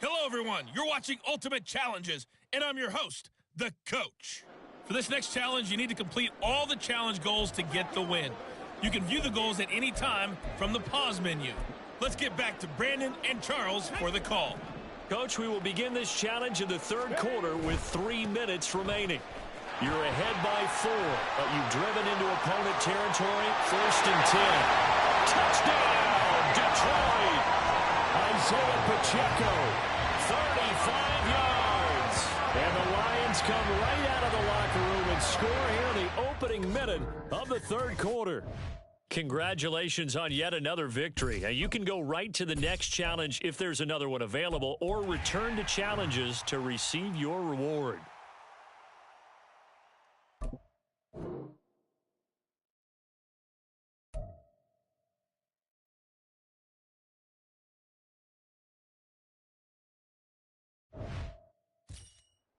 Hello, everyone. You're watching Ultimate Challenges, and I'm your host, The Coach. For this next challenge, you need to complete all the challenge goals to get the win. You can view the goals at any time from the pause menu. Let's get back to Brandon and Charles for the call. Coach, we will begin this challenge in the third quarter with 3 minutes remaining. You're ahead by 4, but you've driven into opponent territory. 1st and 10. Touchdown, Detroit! Isaiah Pacheco, 35 yards. And the Lions come right out of the locker room and score here in the opening minute of the third quarter. Congratulations on yet another victory. Now, you can go right to the next challenge if there's another one available, or return to challenges to receive your reward.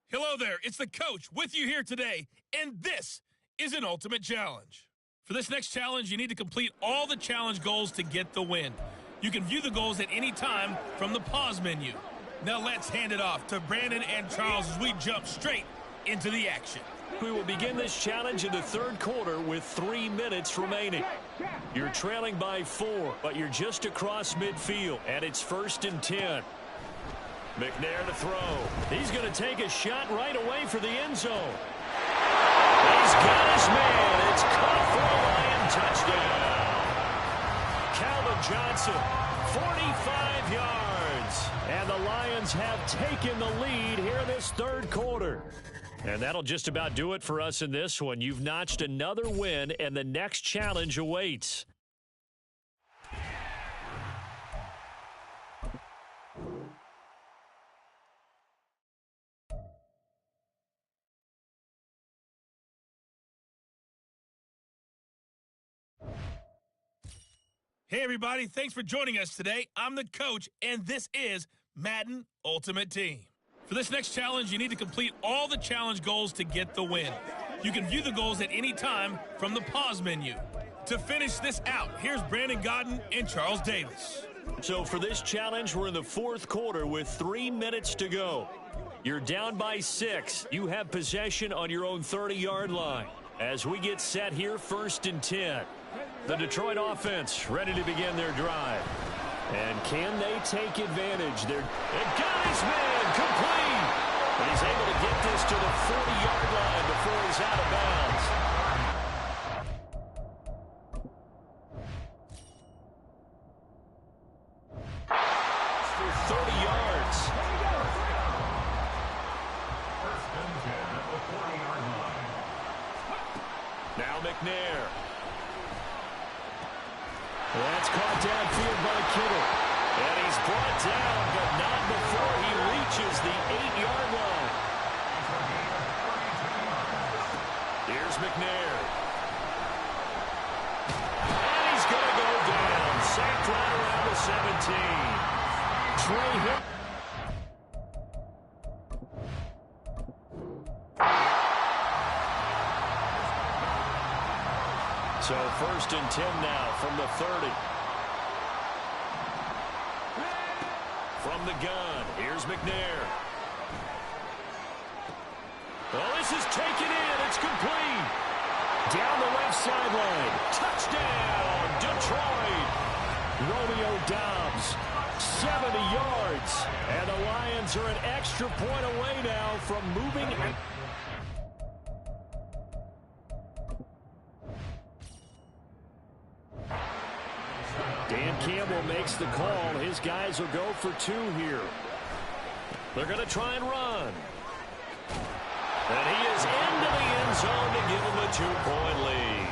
Hello there, it's the Coach with you here today, and this is an Ultimate Challenge. For this next challenge, you need to complete all the challenge goals to get the win. You can view the goals at any time from the pause menu. Now let's hand it off to Brandon and Charles as we jump straight into the action. We will begin this challenge in the third quarter with 3 minutes remaining. You're trailing by 4, but you're just across midfield, and it's 1st and 10. McNair to throw. He's going to take a shot right away for the end zone. He's got his man. It's caught for a Lion touchdown. Calvin Johnson, 45 yards. And the Lions have taken the lead here in this third quarter. And that'll just about do it for us in this one. You've notched another win, and the next challenge awaits. Hey, everybody. Thanks for joining us today. I'm the Coach, and this is Madden Ultimate Team. For this next challenge, you need to complete all the challenge goals to get the win. You can view the goals at any time from the pause menu. To finish this out, here's Brandon Godden and Charles Davis. So for this challenge, we're in the fourth quarter with 3 minutes to go. You're down by 6. You have possession on your own 30-yard line. As we get set here, 1st and 10. The Detroit offense ready to begin their drive. And can they take advantage? They got his man complete. And he's able to get this to the 40-yard line before he's out of bounds. For 30 yards. Now McNair. That's caught downfield by Kittle. And he's brought down, but not before he reaches the 8-yard line. Here's McNair. And he's going to go down. Sacked right around the 17. Trey hit. So 1st and 10 now from the 30. From the gun, here's McNair. Well, this is taken in. It's complete. Down the left sideline. Touchdown, Detroit. Romeo Doubs, 70 yards. And the Lions are an extra point away now from moving. Dan Campbell makes the call. His guys will go for 2 here. They're going to try and run. And he is into the end zone to give them a 2-point lead.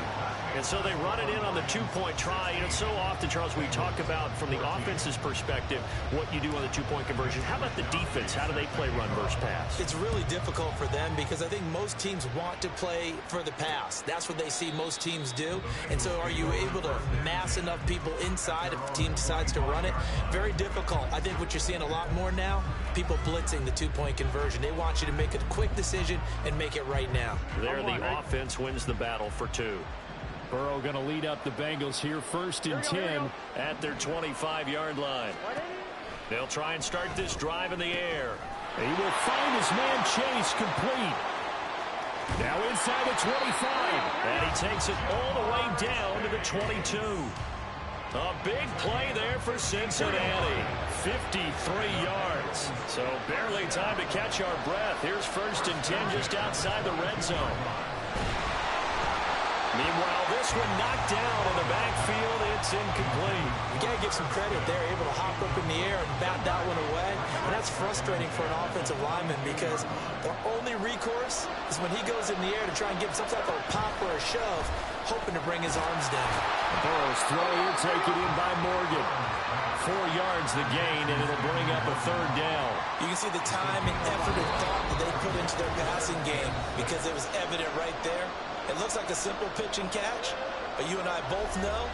And so they run it in on the 2-point try. You know, so often, Charles, we talk about from the offense's perspective what you do on the 2-point conversion. How about the defense? How do they play run versus pass? It's really difficult for them because I think most teams want to play for the pass. That's what they see most teams do. And so are you able to mass enough people inside if the team decides to run it? Very difficult. I think what you're seeing a lot more now, people blitzing the 2-point conversion. They want you to make a quick decision and make it right now. There, the offense wins the battle for 2. Burrow going to lead up the Bengals here, 1st and 10 at their 25-yard line. They'll try and start this drive in the air. He will find his man Chase complete. Now inside the 25. And he takes it all the way down to the 22. A big play there for Cincinnati. 53 yards. So barely time to catch our breath. Here's 1st and 10 just outside the red zone. Meanwhile, this one knocked down in the backfield. It's incomplete. You got to give some credit. They're able to hop up in the air and bat that one away. And that's frustrating for an offensive lineman because their only recourse is when he goes in the air to try and give some type of a pop or a shove, hoping to bring his arms down. Burrow's throw here taken in by Morgan. 4 yards the gain, and it'll bring up a 3rd down. You can see the time and effort and thought that they put into their passing game because it was evident right there. It looks like a simple pitch and catch, but you and I both know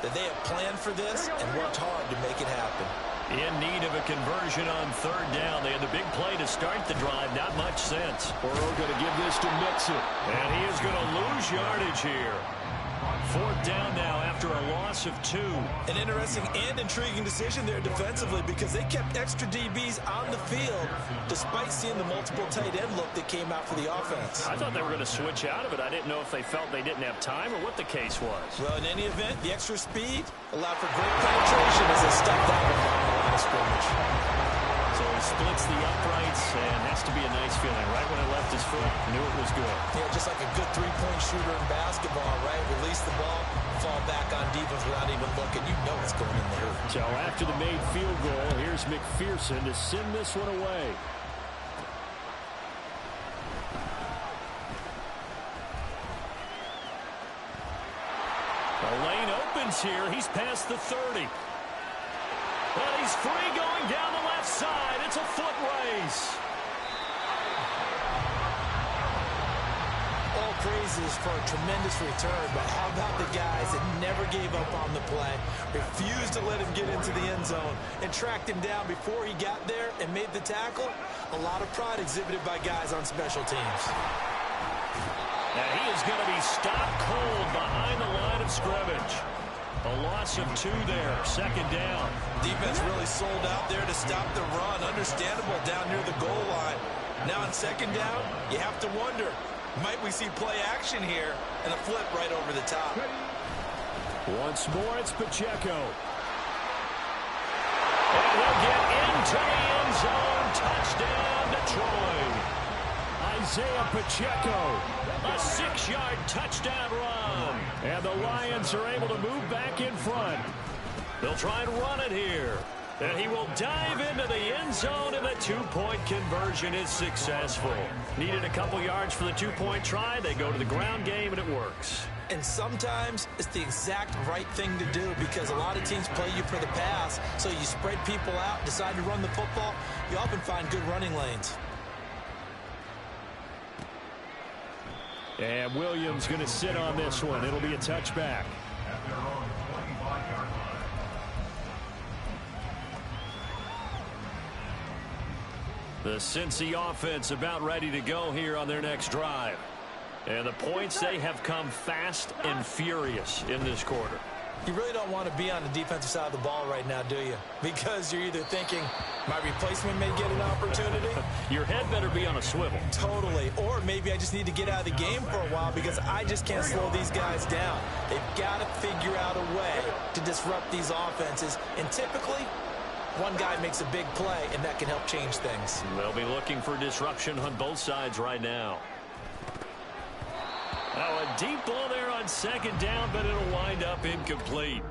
that they have planned for this and worked hard to make it happen. In need of a conversion on 3rd down. They had the big play to start the drive. Not much sense. Burrow going to give this to Mixon. And he is going to lose yardage here. 4th down now after a loss of 2. An interesting and intriguing decision there defensively because they kept extra DBs on the field despite seeing the multiple tight end look that came out for the offense. I thought they were going to switch out of it. I didn't know if they felt they didn't have time or what the case was. Well, in any event, the extra speed allowed for great penetration as they stepped out of the line of scrimmage. So he splits the uprights, and has to be a nice feeling. Right when it left his foot, knew it was good. Yeah, just like a good 3-point shooter in basketball, right? Release the ball, fall back on defense without even looking. You know it's going in there. So after the made field goal, here's McPherson to send this one away. The lane opens here. He's past the 30. But he's free going down the left side. It's a foot race. All praises for a tremendous return, but how about the guys that never gave up on the play, refused to let him get into the end zone, and tracked him down before he got there and made the tackle? A lot of pride exhibited by guys on special teams. And he is going to be stopped cold behind the line of scrimmage. A loss of 2 there, 2nd down. Defense really sold out there to stop the run. Understandable down near the goal line. Now on 2nd down, you have to wonder, might we see play action here and a flip right over the top? Once more, it's Pacheco. And he'll get into the end zone. Touchdown, Detroit. Isaiah Pacheco, a 6-yard touchdown run. And the Lions are able to move back in front. They'll try and run it here. And he will dive into the end zone, and the 2-point conversion is successful. Needed a couple yards for the 2-point try. They go to the ground game, and it works. And sometimes it's the exact right thing to do because a lot of teams play you for the pass. So you spread people out, decide to run the football. You often find good running lanes. And Williams going to sit on this one. It'll be a touchback. The Cincy offense about ready to go here on their next drive. And the points, they have come fast and furious in this quarter. You really don't want to be on the defensive side of the ball right now, do you? Because you're either thinking, my replacement may get an opportunity. Your head better be on a swivel. Totally. Or maybe I just need to get out of the game for a while because I just can't slow these guys down. They've got to figure out a way to disrupt these offenses. And typically, one guy makes a big play, and that can help change things. They'll be looking for disruption on both sides right now. Now a deep ball there on second down, but it'll wind up incomplete.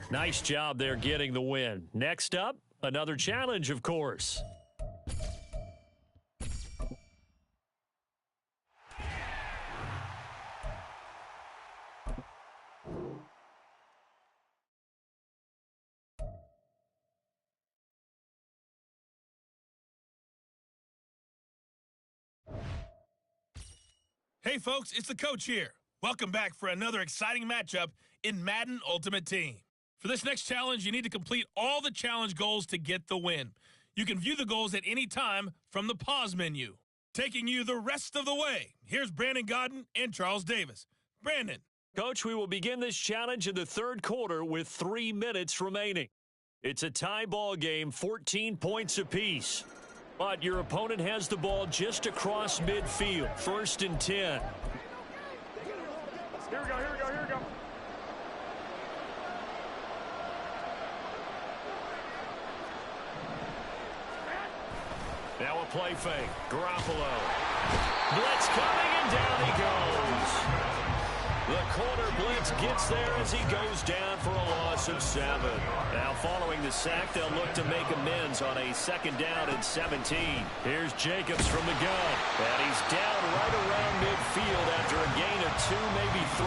Nice job there getting the win. Next up, another challenge, of course. Hey folks, it's the coach here. Welcome back for another exciting matchup in Madden Ultimate Team. For this next challenge, you need to complete all the challenge goals to get the win. You can view the goals at any time from the pause menu. Taking you the rest of the way, here's Brandon Gaudin and Charles Davis. Brandon. Coach, we will begin this challenge in the third quarter with 3 minutes remaining. It's a tie ball game, 14 points apiece. But your opponent has the ball just across midfield, 1st and 10. Here we go. Now a play fake. Garoppolo. Blitz coming, and down he goes. The corner blitz gets there as he goes down for a loss of 7. Now following the sack, they'll look to make amends on a 2nd down and 17. Here's Jacobs from the gun. And he's down right around midfield after a gain of 2, maybe 3.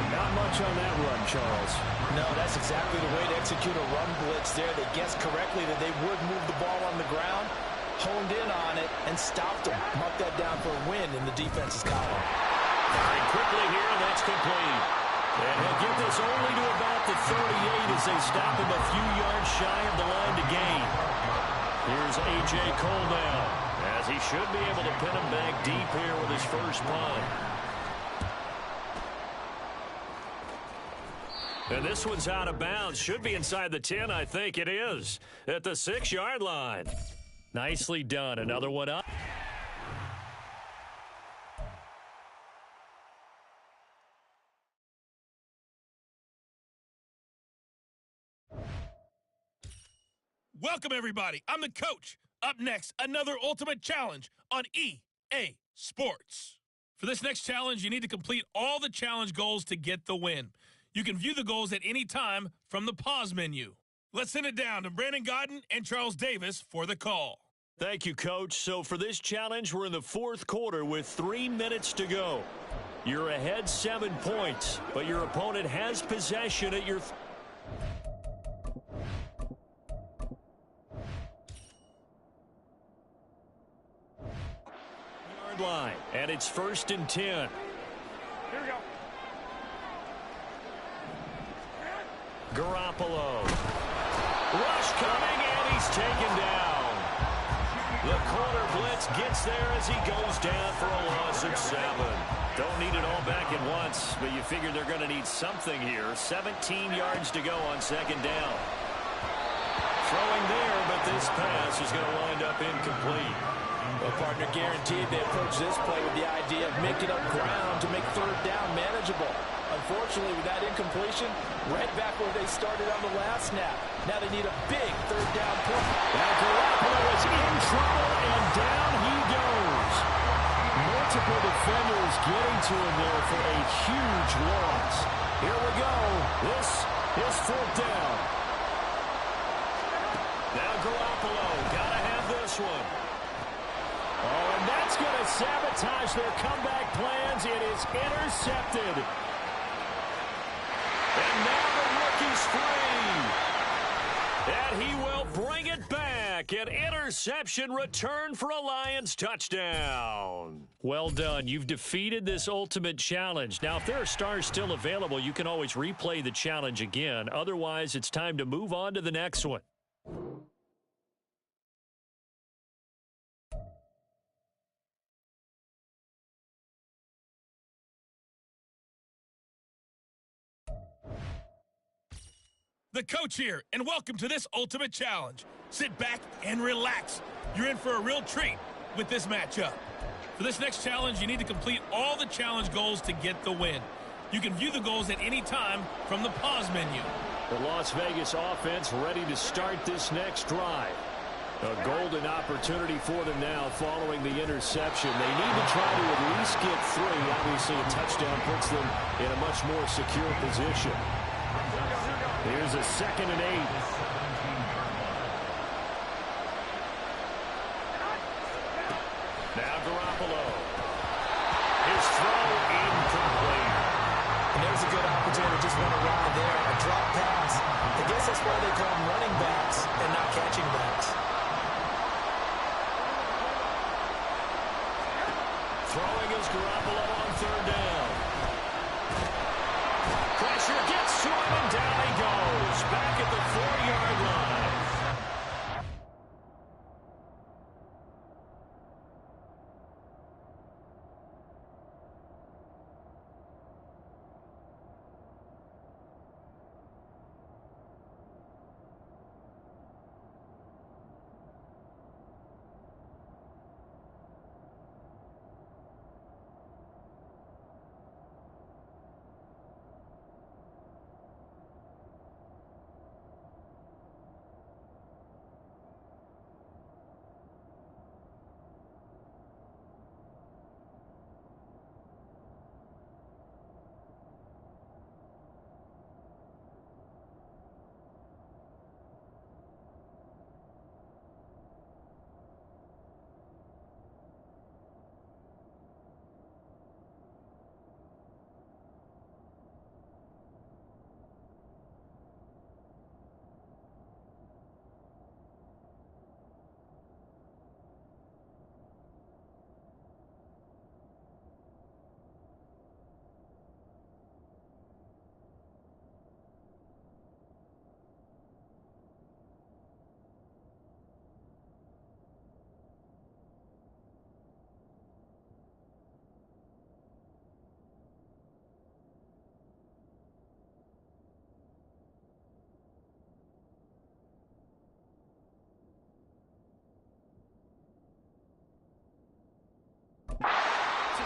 Not much on that run, Charles. No, that's exactly the way to execute a run blitz there. They guessed correctly that they would move the ball on the ground, honed in on it, and stopped them. Mark that down for a win in the defense's column. Firing quickly here, and that's complete. And he'll get this only to about the 38 as they stop him a few yards shy of the line to gain. Here's A.J. Cole now, as he should be able to pin him back deep here with his first punt. And this one's out of bounds. Should be inside the 10, I think it is. At the 6-yard line. Nicely done. Another one up. Welcome, everybody. I'm the coach. Up next, another Ultimate Challenge on EA Sports. For this next challenge, you need to complete all the challenge goals to get the win. You can view the goals at any time from the pause menu. Let's send it down to Brandon Gaudin and Charles Davis for the call. Thank you, Coach. So for this challenge, we're in the 4th quarter with 3 minutes to go. You're ahead 7 points, but your opponent has possession at your... line, and it's 1st and 10. Here we go. Garoppolo. Rush coming, and he's taken down. The corner blitz gets there as he goes down for a loss of 7. Don't need it all back at once, but you figure they're going to need something here. 17 yards to go on 2nd down. Throwing there, but this pass is going to wind up incomplete. Well, partner, guaranteed they approach this play with the idea of making up ground to make 3rd down manageable. Unfortunately, with that incompletion, right back where they started on the last snap. Now they need a big 3rd down play. Now Garoppolo is in trouble, and down he goes. Multiple defenders getting to him there for a huge loss. Here we go. This is 4th down. Now Garoppolo, gotta have this one. Oh, and that's going to sabotage their comeback plans. It is intercepted. And now the rookie's free. And he will bring it back. An interception return for a Lions touchdown. Well done. You've defeated this ultimate challenge. Now, if there are stars still available, you can always replay the challenge again. Otherwise, it's time to move on to the next one. the coach here, and welcome to this Ultimate Challenge. Sit back and relax. You're in for a real treat with this matchup. For this next challenge, you need to complete all the challenge goals to get the win. You can view the goals at any time from the pause menu. The Las Vegas offense ready to start this next drive. A golden opportunity for them now following the interception. They need to try to at least get 3. Obviously, a touchdown puts them in a much more secure position. Here's a 2nd and 8. Now Garoppolo. His throw incomplete. And there's a good opportunity. Just went around there. A drop pass. I guess that's why they call them running backs and not catching backs. Throwing is Garoppolo on 3rd down. Pressure gets to him, and down he goes. Back at the 4-yard line.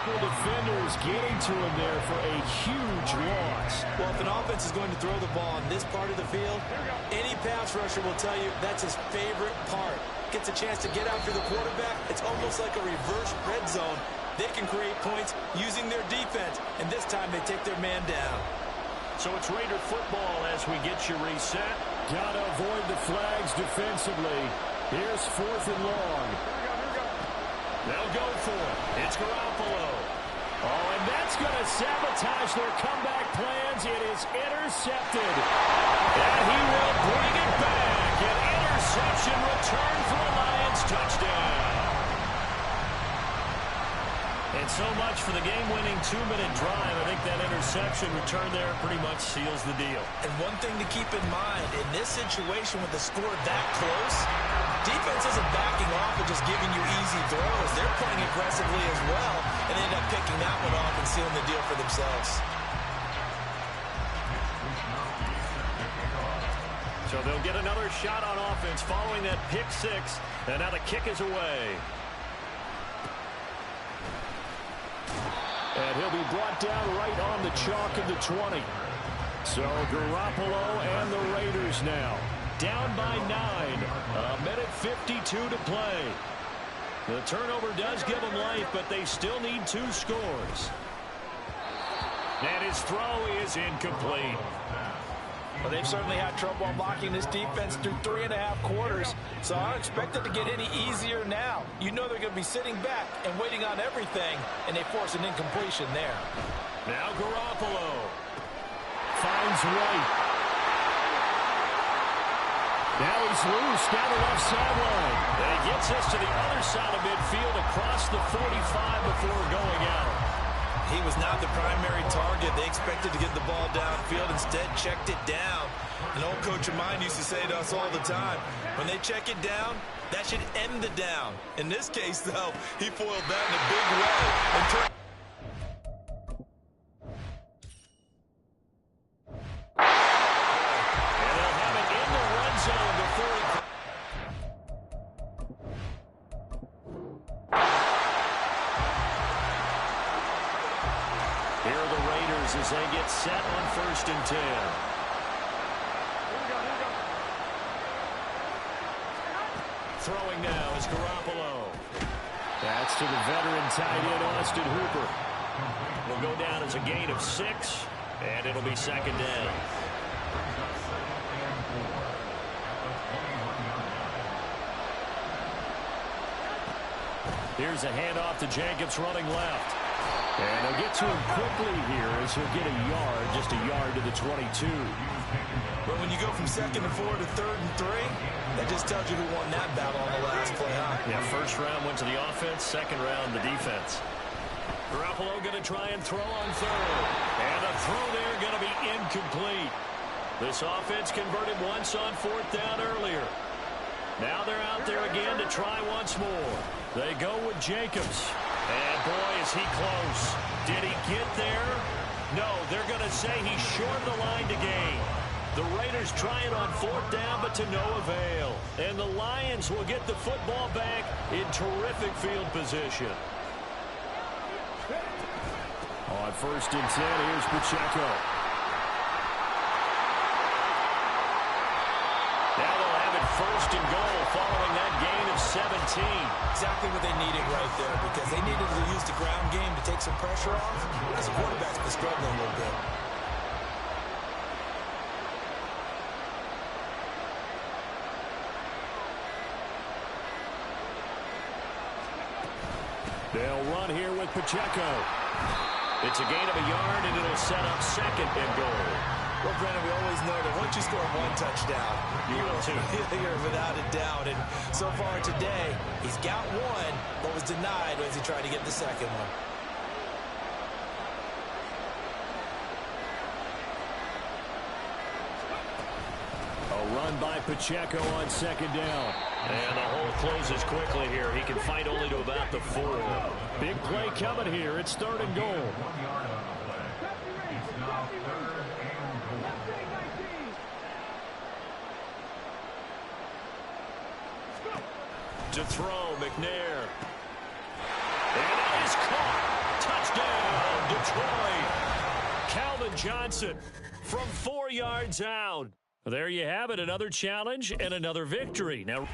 Defenders getting to him there for a huge loss. Well, if an offense is going to throw the ball on this part of the field, any pass rusher will tell you that's his favorite part. Gets a chance to get after the quarterback. It's almost like a reverse red zone. They can create points using their defense, and this time they take their man down. So it's Raider football as we get you reset. Got to avoid the flags defensively. Here's 4th and long. They'll go for it. It's Garoppolo. Oh, and that's going to sabotage their comeback plans. It is intercepted. And he will bring it back. An interception return for a Lions touchdown. And so much for the game-winning 2-minute drive. I think that interception return there pretty much seals the deal. And one thing to keep in mind, in this situation with the score that close, defense isn't backing off and just giving you easy throws. They're playing aggressively as well, and they end up picking that one off and sealing the deal for themselves. So they'll get another shot on offense following that pick 6, and now the kick is away. And he'll be brought down right on the chalk of the 20. So Garoppolo and the Raiders now down by 9. 1:52 to play. The turnover does give them life, but they still need 2 scores. And his throw is incomplete. Well, they've certainly had trouble unlocking this defense through 3.5 quarters, so I don't expect it to get any easier now. You know they're going to be sitting back and waiting on everything, and they force an incompletion there. Now Garoppolo finds White. Now he's loose down the left sideline. And he gets us to the other side of midfield across the 45 before going out. He was not the primary target. They expected to get the ball downfield. Instead, checked it down. An old coach of mine used to say to us all the time, when they check it down, that should end the down. In this case, though, he foiled that in a big way and turned. And they'll as they get set on 1st and 10. Here we go. Throwing now is Garoppolo. That's to the veteran tight end, Austin Hooper. Will go down as a gain of 6, and it'll be 2nd down. Here's a handoff to Jacobs running left. And they'll get to him quickly here as he'll get just a yard to the 22. But when you go from 2nd and 4 to 3rd and 3, that just tells you who won that battle on the last play, huh? Yeah, first round went to the offense, second round the defense. Garoppolo going to try and throw on 3rd. And a throw there going to be incomplete. This offense converted once on 4th down earlier. Now they're out there again to try once more. They go with Jacobs. And boy, is he close. Did he get there? No, they're going to say he's short of the line to gain. The Raiders try it on 4th down, but to no avail. And the Lions will get the football back in terrific field position. On 1st and 10, here's Pacheco. Now they'll have it 1st and goal following that gain of 17. Exactly what they needed right there, because they needed to use the ground game to take some pressure off. As a quarterback's been struggling a little bit. They'll run here with Pacheco. It's a gain of a yard, and it'll set up 2nd and goal. Well, Brennan, we always know that once you score 1 touchdown, You will too. You're without a doubt. And so far today, he's got 1, but was denied as he tried to get the 2nd one. A run by Pacheco on 2nd down. And the hole closes quickly here. He can fight only to about the 4. Big play coming here. It's 3rd and goal. To throw, McNair. And it is caught. Touchdown, Detroit. Calvin Johnson from 4 yards out. There you have it, another challenge and another victory. Now,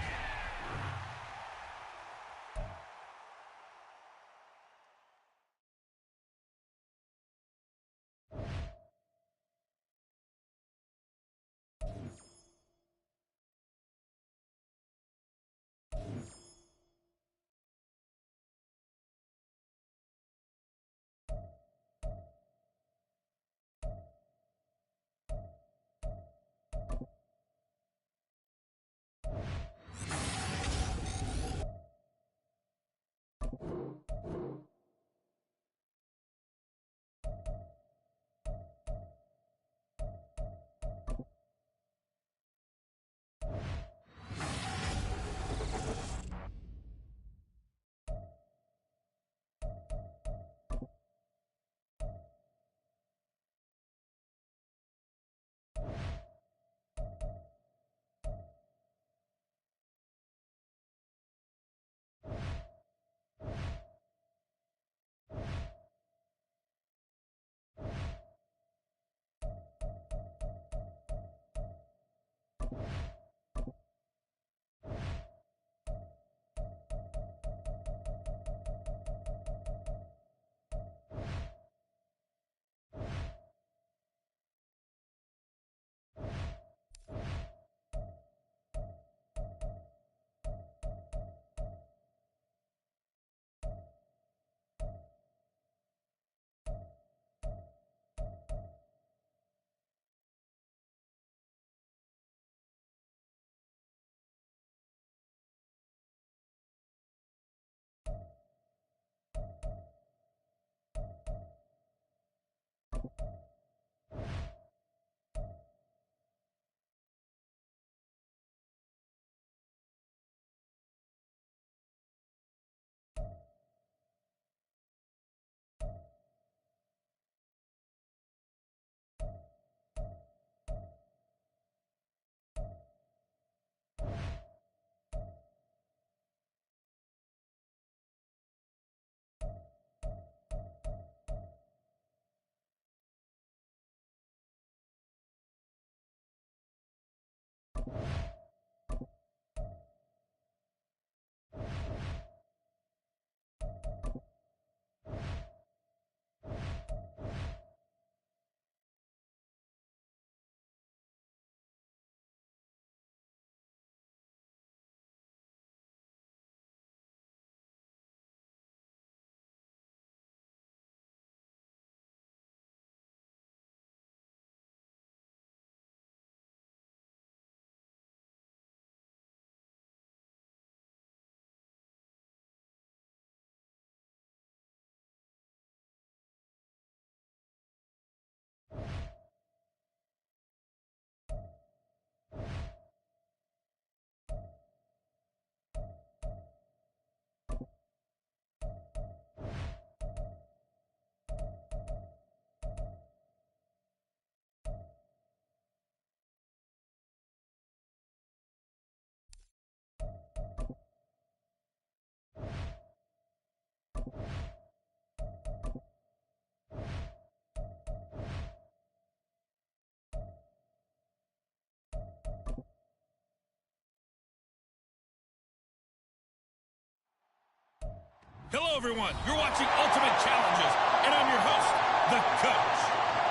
Hello, everyone. You're watching Ultimate Challenges, and I'm your host, The Coach.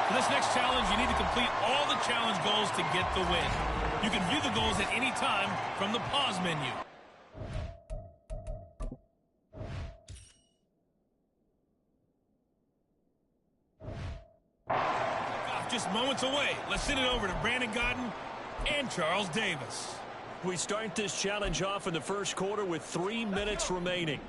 For this next challenge, you need to complete all the challenge goals to get the win. You can view the goals at any time from the pause menu. Just moments away. Let's send it over to Brandon Gaudin and Charles Davis. We start this challenge off in the first quarter with 3 minutes remaining.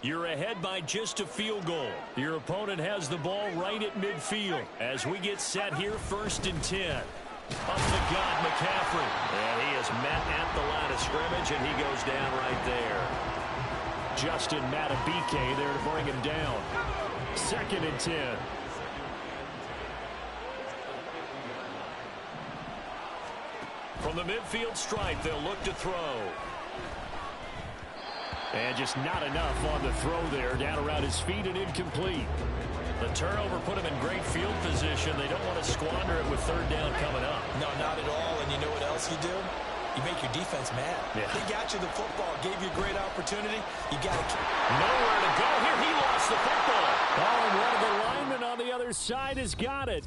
You're ahead by just a field goal. Your opponent has the ball right at midfield as we get set here, 1st and 10. Up the gut, McCaffrey. And he is met at the line of scrimmage, and he goes down right there. Justin Matabike there to bring him down. 2nd and 10. From the midfield stripe, they'll look to throw. And just not enough on the throw there. Down around his feet and incomplete. The turnover put him in great field position. They don't want to squander it with 3rd down coming up. No, not at all. And you know what else you do? You make your defense mad. Yeah. He got you the football, gave you a great opportunity. You got to... Nowhere to go here. He lost the football. Oh, and one of the linemen on the other side has got it.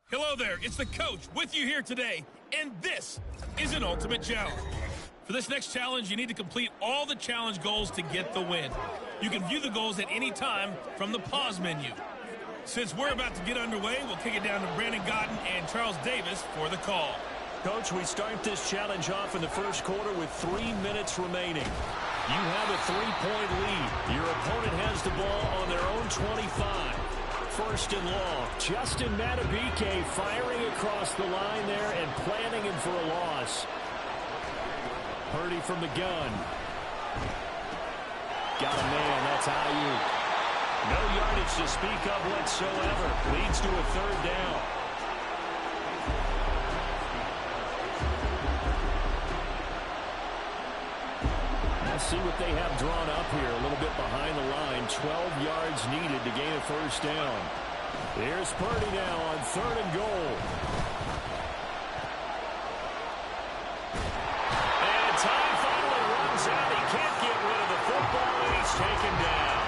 Hello there, it's the Coach with you here today, and this is an Ultimate Challenge. For this next challenge, you need to complete all the challenge goals to get the win. You can view the goals at any time from the pause menu. Since we're about to get underway, we'll kick it down to Brandon Gaudin and Charles Davis for the call. Coach, we start this challenge off in the first quarter with 3 minutes remaining. You have a 3-point lead. Your opponent has the ball on their own 25. 1st and long. Justin Matabike firing across the line there and planning him for a loss. Purdy from the gun. Got a man. That's Ayuk. No yardage to speak of whatsoever. Leads to a 3rd down. Let's see what they have drawn up here. A little bit behind the line. 12 yards needed to gain a 1st down. Here's Purdy now on 3rd and goal. And time finally runs out. He can't get rid of the football, and he's taken down.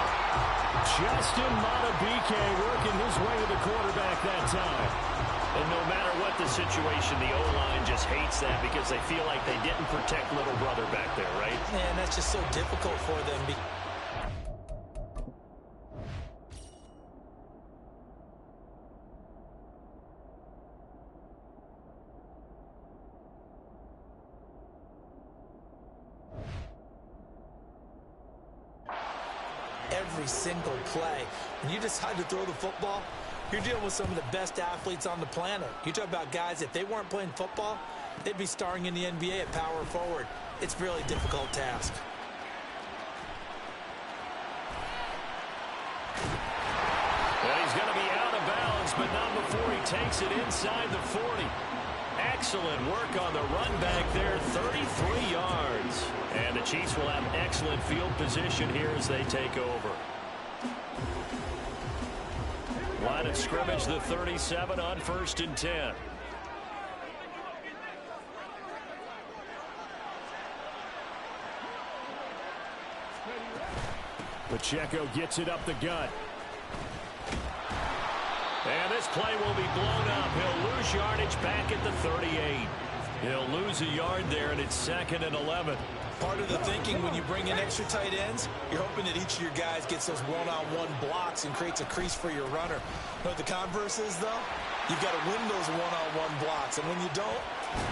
Justin Matabike working his way to the quarterback that time. And no matter what the situation, the O-line just hates that because they feel like they didn't protect little brother back there, right? Man, that's just so difficult for them. Every single play, when you decide to throw the football, you're dealing with some of the best athletes on the planet. You talk about guys, if they weren't playing football, they'd be starring in the NBA at power forward. It's a really difficult task. And he's going to be out of bounds, but not before he takes it inside the 40. Excellent work on the run back there, 33 yards. And the Chiefs will have excellent field position here as they take over. Line of scrimmage, the 37 on 1st and 10. Pacheco gets it up the gut. And this play will be blown up. He'll lose yardage back at the 38. He'll lose a yard there, and it's 2nd and 11. Part of the thinking when you bring in extra tight ends, you're hoping that each of your guys gets those one-on-one blocks and creates a crease for your runner. But the converse is, though, you've got to win those one-on-one blocks. And when you don't,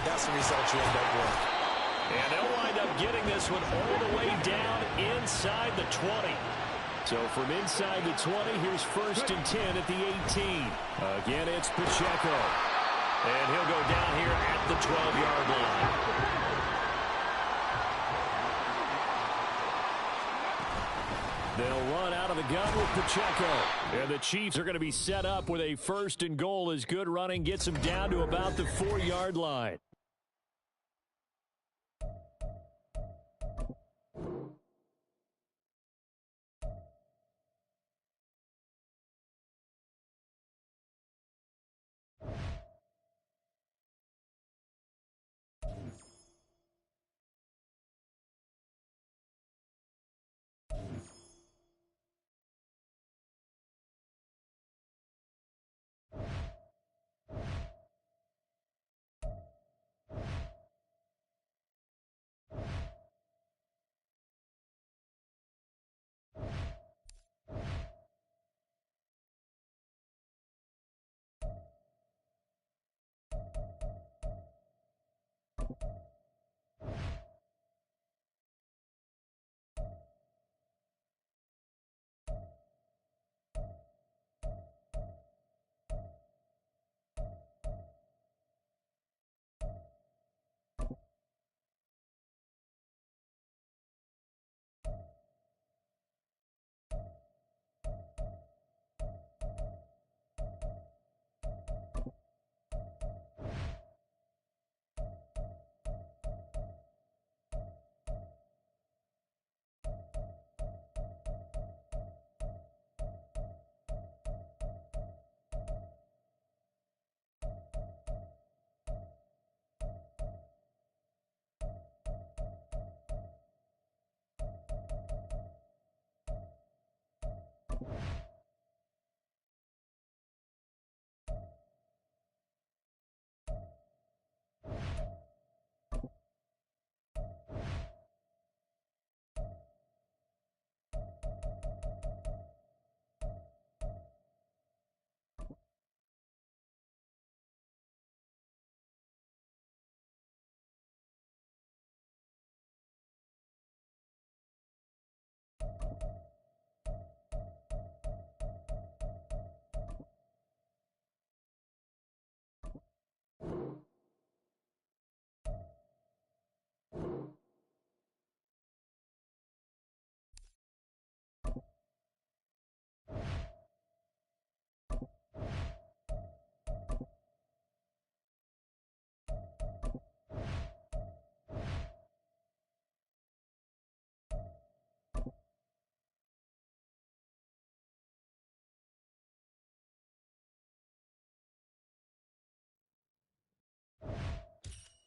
that's the result you end up with. And they'll wind up getting this one all the way down inside the 20. So from inside the 20, here's 1st and 10 at the 18. Again, it's Pacheco. And he'll go down here at the 12-yard line. They'll run out of the gun with Pacheco. And the Chiefs are going to be set up with a 1st and goal as good running gets them down to about the 4-yard line.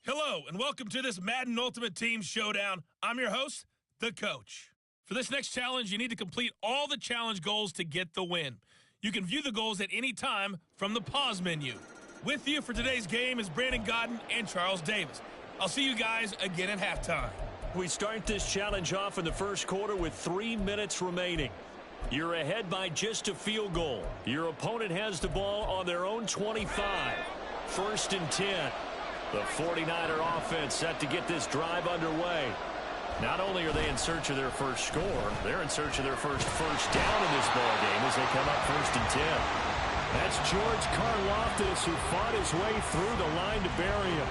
Hello, and welcome to this Madden Ultimate Team Showdown. I'm your host, The Coach. For this next challenge, you need to complete all the challenge goals to get the win. You can view the goals at any time from the pause menu. With you for today's game is Brandon Godden and Charles Davis. I'll see you guys again at halftime. We start this challenge off in the first quarter with 3 minutes remaining. You're ahead by just a field goal. Your opponent has the ball on their own 25. 1st and 10. The 49er offense set to get this drive underway. Not only are they in search of their first score, they're in search of their first down in this ballgame as they come up 1st and 10. That's George Karlaftis, who fought his way through the line to bury him.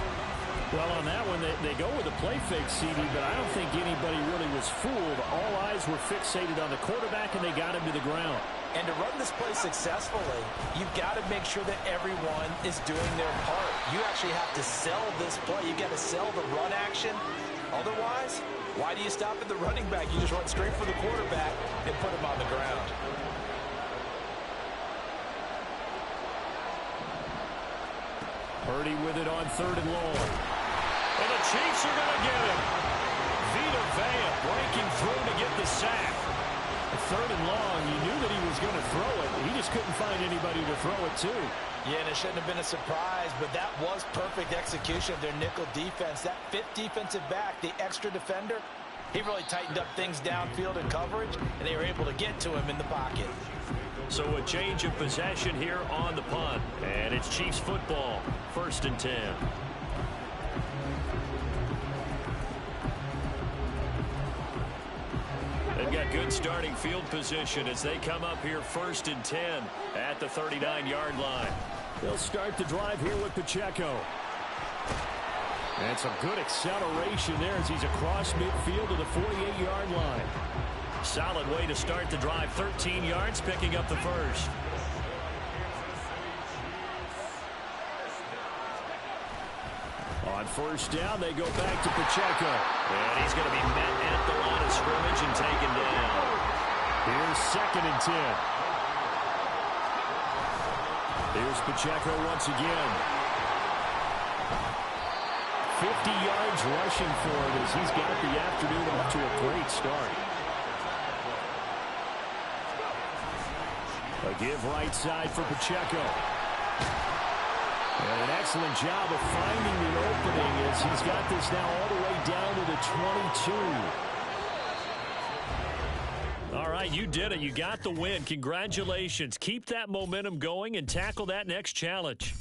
Well, on that one, they go with a play fake, CD, but I don't think anybody really was fooled. All eyes were fixated on the quarterback, and they got him to the ground. And to run this play successfully, you've got to make sure that everyone is doing their part. You actually have to sell this play. You've got to sell the run action. Otherwise, why do you stop at the running back? You just run straight for the quarterback and put him on the ground. Purdy with it on 3rd and long. And the Chiefs are going to get him. Vita Vea breaking through to get the sack. 3rd and long, you knew that he was going to throw it. He just couldn't find anybody to throw it to. Yeah, and it shouldn't have been a surprise, but that was perfect execution of their nickel defense. That 5th defensive back, the extra defender, he really tightened up things downfield in coverage, and they were able to get to him in the pocket. So a change of possession here on the punt. And it's Chiefs football, 1st and 10. They've got good starting field position as they come up here 1st and 10 at the 39-yard line. They'll start the drive here with Pacheco. And some good acceleration there as he's across midfield to the 48-yard line. Solid way to start the drive. 13 yards, picking up the first. On first down, they go back to Pacheco. And he's going to be met at the line of scrimmage and taken down. Here's 2nd and 10. Here's Pacheco once again. 50 yards rushing for it as he's got the afternoon off to a great start. A give right side for Pacheco. And an excellent job of finding the opening as he's got this now all the way down to the 22. All right, you did it. You got the win. Congratulations. Keep that momentum going and tackle that next challenge.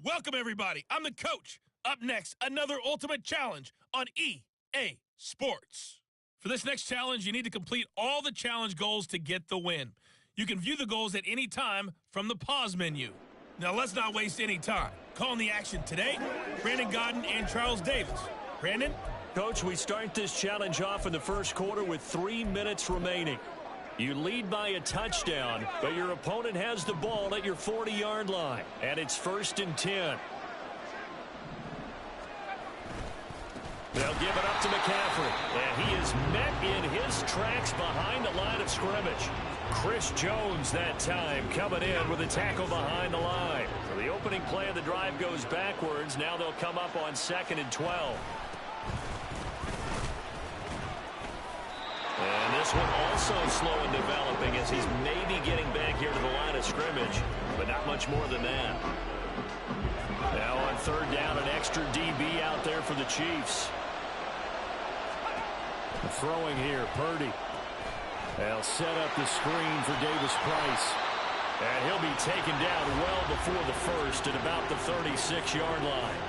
Welcome, everybody. I'm the coach. Up next, another Ultimate Challenge on EA Sports. For this next challenge, you need to complete all the challenge goals to get the win. You can view the goals at any time from the pause menu. Now, let's not waste any time. Calling the action today, Brandon Gaudin and Charles Davis. Brandon? Coach, we start this challenge off in the first quarter with 3 minutes remaining. You lead by a touchdown, but your opponent has the ball at your 40-yard line, and it's 1st and 10. They'll give it up to McCaffrey, and he is met in his tracks behind the line of scrimmage. Chris Jones that time coming in with a tackle behind the line. So the opening play of the drive goes backwards. Now they'll come up on 2nd and 12. And this one also slow in developing as he's maybe getting back here to the line of scrimmage, but not much more than that. Now on 3rd down, an extra DB out there for the Chiefs. Throwing here, Purdy. They'll set up the screen for Davis Price. And he'll be taken down well before the first at about the 36-yard line.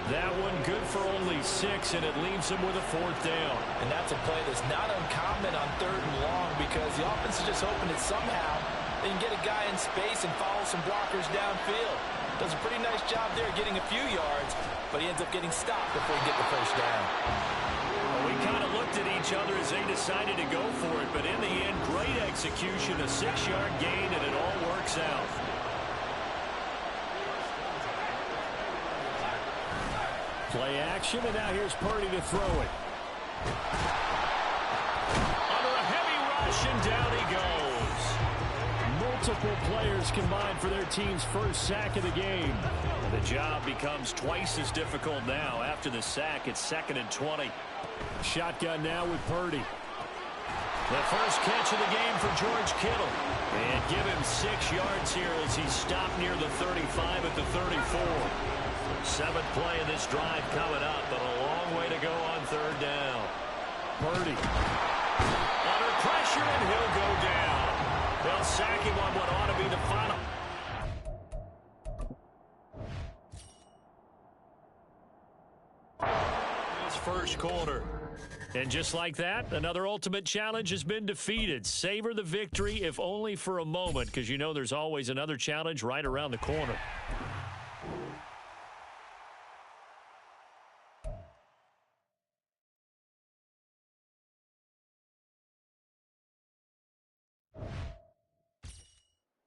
That one good for only 6, and it leaves him with a 4th down. And that's a play that's not uncommon on 3rd and long because the offense is just hoping that somehow they can get a guy in space and follow some blockers downfield. Does a pretty nice job there getting a few yards, but he ends up getting stopped before he gets the first down. Well, we kind of looked at each other as they decided to go for it, but in the end, great execution, a 6-yard gain, and it all works out. Play action, and now here's Purdy to throw it. Under a heavy rush, and down he goes. Multiple players combined for their team's first sack of the game. The job becomes twice as difficult now. After the sack, it's 2nd and 20. Shotgun now with Purdy. The first catch of the game for George Kittle. And give him 6 yards here as he's stopped near the 35 at the 34. 7th play of this drive coming up, but a long way to go on 3rd down. Purdy. Under pressure, and he'll go down. They'll sack him on what ought to be the final. This first quarter. And just like that, another Ultimate Challenge has been defeated. Savor the victory, if only for a moment, because you know there's always another challenge right around the corner.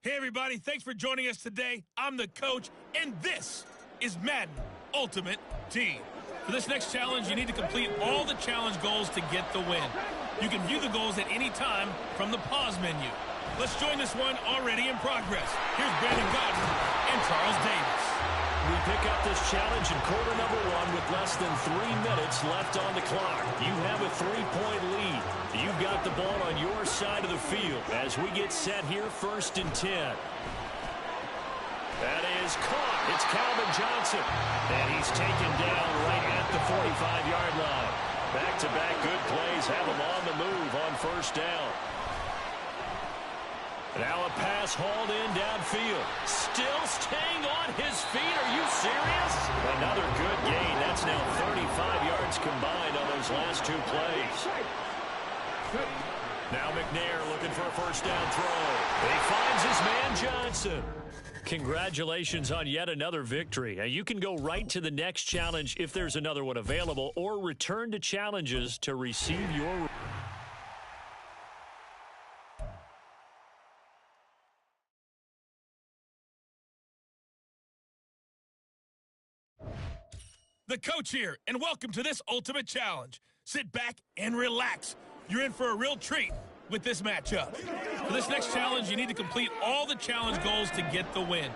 Hey, everybody. Thanks for joining us today. I'm the coach, and this is Madden Ultimate Team. For this next challenge, you need to complete all the challenge goals to get the win. You can view the goals at any time from the pause menu. Let's join this one already in progress. Here's Brandon Gaudin and Charles Davis. We pick up this challenge in quarter number 1 with less than 3 minutes left on the clock. You have a 3-point lead. You've got the ball on your side of the field as we get set here, 1st and 10. That is caught. It's Calvin Johnson. And he's taken down right at the 45-yard line. Back-to-back good plays have him on the move on 1st down. Now a pass hauled in downfield. Still staying on his feet. Are you serious? Another good gain. That's now 35 yards combined on those last two plays. Now McNair looking for a first down throw. He finds his man Johnson. Congratulations on yet another victory. Now you can go right to the next challenge if there's another one available, or return to challenges to receive your... The coach here, and welcome to this Ultimate Challenge. Sit back and relax. You're in for a real treat with this matchup. For this next challenge, you need to complete all the challenge goals to get the win.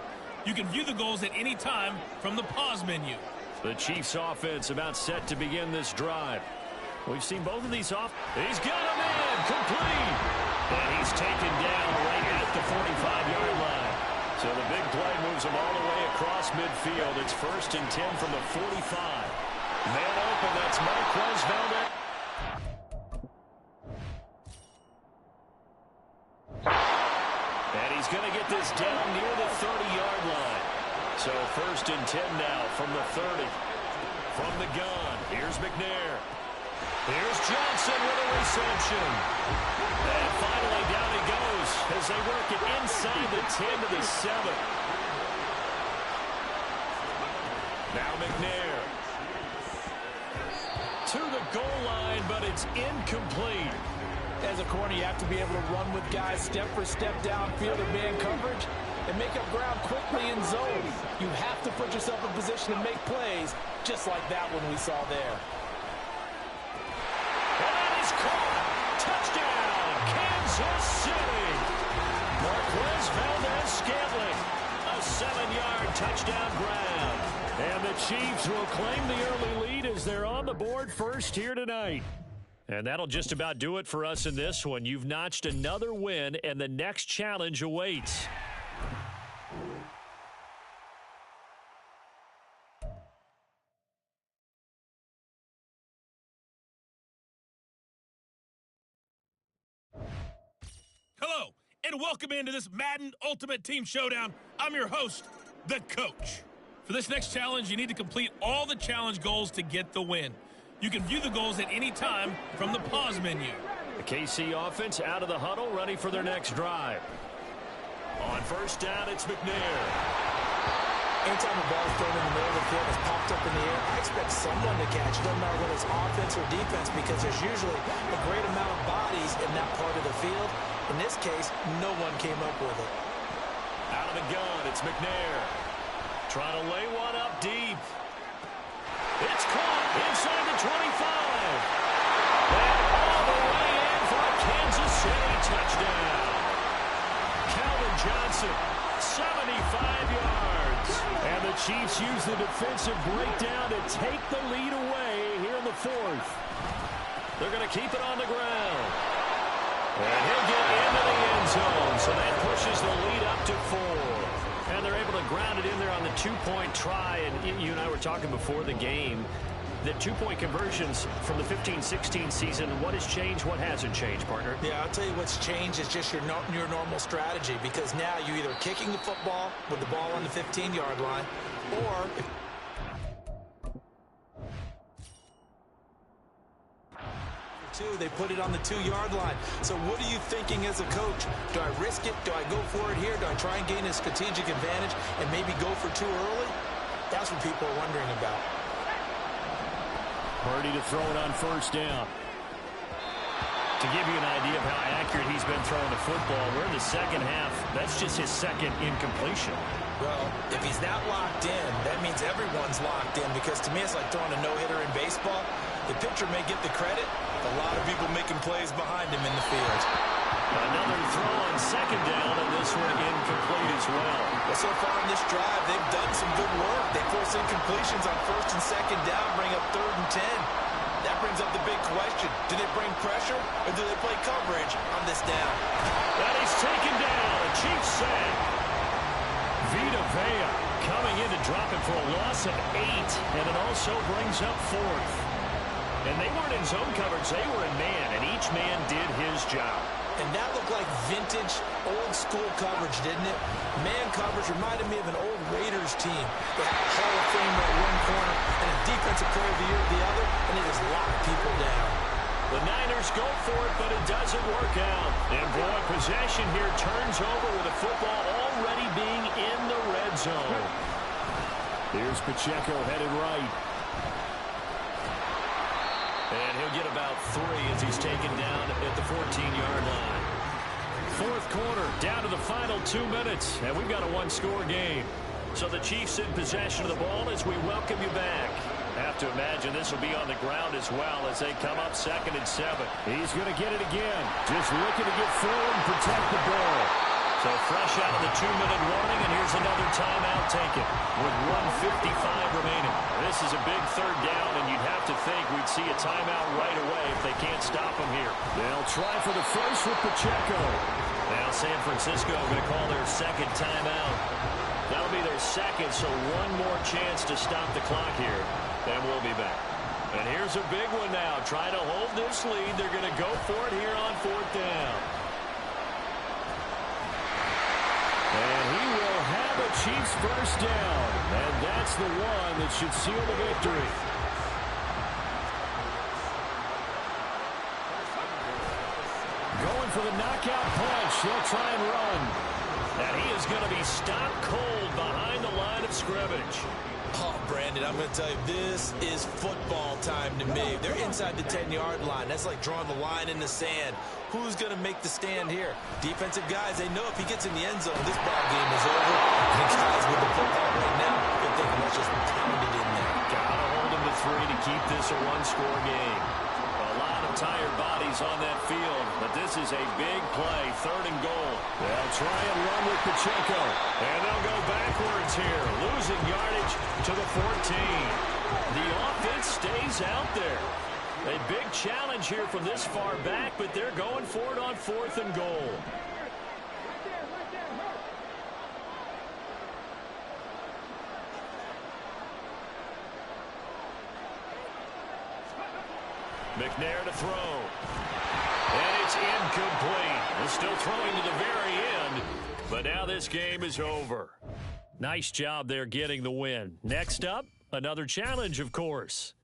You can view the goals at any time from the pause menu. The Chiefs offense about set to begin this drive. We've seen both of these off. He's got him in, complete. And he's taken down right at the 45-yard line. So the big play moves him all the way across midfield. It's 1st and 10 from the 45. Man open, that's Marquez Valdez. And he's going to get this down near the 30-yard line. So 1st and 10 now from the 30. From the gun, here's McNair. Here's Johnson with a reception. And finally down he goes as they work it inside the 10 to the 7. Now McNair. To the goal line, but it's incomplete. As a corner, you have to be able to run with guys step for step downfield in man coverage and make up ground quickly in zone. You have to put yourself in position to make plays, just like that one we saw there. Caught. Touchdown, Kansas City. Marquez Valdez-Scantling, a 7-yard touchdown grab. And the Chiefs will claim the early lead as they're on the board first here tonight. And that'll just about do it for us in this one. You've notched another win, and the next challenge awaits. Hello, and welcome into this Madden Ultimate Team Showdown. I'm your host, the coach. For this next challenge, you need to complete all the challenge goals to get the win. You can view the goals at any time from the pause menu. The KC offense out of the huddle, ready for their next drive. On first down, it's McNair. Anytime the ball is thrown in the middle of the field, it's popped up in the air, I expect someone to catch it, no matter whether it's offense or defense, because there's usually a great amount of bodies in that part of the field. In this case, no one came up with it. Out of the gun, it's McNair. Trying to lay one up deep. It's caught inside the 25. And all the way in for a Kansas City touchdown. Calvin Johnson, 75 yards. And the Chiefs use the defensive breakdown to take the lead away here in the 4th. They're going to keep it on the ground. And he'll get into the end zone, so that pushes the lead up to 4. And they're able to ground it in there on the 2-point try. And you and I were talking before the game, the 2-point conversions from the 15-16 season, what has changed, what hasn't changed, partner? Yeah, I'll tell you what's changed is just your normal strategy, because now you're either kicking the football with the ball on the 15-yard line, or... they put it on the 2-yard line. So what are you thinking as a coach? Do I risk it? Do I go for it here? Do I try and gain a strategic advantage and maybe go for too early? That's what people are wondering about. Purdy to throw it on first down. To give you an idea of how accurate he's been throwing the football, we're in the second half. That's just his second incompletion. Well, if he's not locked in, that means everyone's locked in, because to me it's like throwing a no-hitter in baseball. The pitcher may get the credit, a lot of people making plays behind him in the field. Another throw on second down, and this one incomplete as well. Well, so far in this drive, they've done some good work. They force incompletions on first and second down, bring up 3rd and 10. That brings up the big question. Do they bring pressure, or do they play coverage on this down? And he's taken down. A Chiefs sack. Vita Vea coming in to drop him for a loss of 8, and it also brings up 4th. And they weren't in zone coverage, they were in man, and each man did his job. And that looked like vintage, old-school coverage, didn't it? Man coverage reminded me of an old Raiders team. They had a Hall of Famer at one corner and a Defensive Player of the Year at the other, and they just locked people down. The Niners go for it, but it doesn't work out. And boy, possession here turns over with the football already being in the red zone. Here's Pacheco headed right. And he'll get about 3 as he's taken down at the 14-yard line. Fourth quarter, down to the final 2 minutes, and we've got a one-score game. So the Chiefs in possession of the ball as we welcome you back. Have to imagine this will be on the ground as well as they come up 2nd and 7. He's going to get it again. Just looking to get forward and protect the ball. So fresh out of the 2-minute warning, and here's another timeout taken with 1:55 remaining. This is a big third down, and you'd have to think we'd see a timeout right away if they can't stop him here. They'll try for the first with Pacheco. Now San Francisco going to call their second timeout. That'll be their second, so one more chance to stop the clock here. And we'll be back. And here's a big one now. Trying to hold this lead. They're going to go for it here on 4th down. And he will have a Chiefs first down. And that's the one that should seal the victory. Going for the knockout punch. They'll try and run. And he is going to be stopped cold behind the line of scrimmage. Oh, Brandon, I'm going to tell you, this is football time to me. They're inside the 10-yard line. That's like drawing the line in the sand. Who's going to make the stand here? Defensive guys, they know if he gets in the end zone, this ball game is over. And the guys with the football right now, they're thinking, let's just pound it in there. Got to hold him to 3 to keep this a one-score game. A lot of tired bodies on that field, but this is a big play, 3rd and goal. They'll try and run with Pacheco, and they'll go backwards here, losing yardage to the 14. The offense stays out there. A big challenge here from this far back, but they're going for it on 4th and goal. McNair to throw. And it's incomplete. They're still throwing to the very end, but now this game is over. Nice job there getting the win. Next up, another challenge, of course.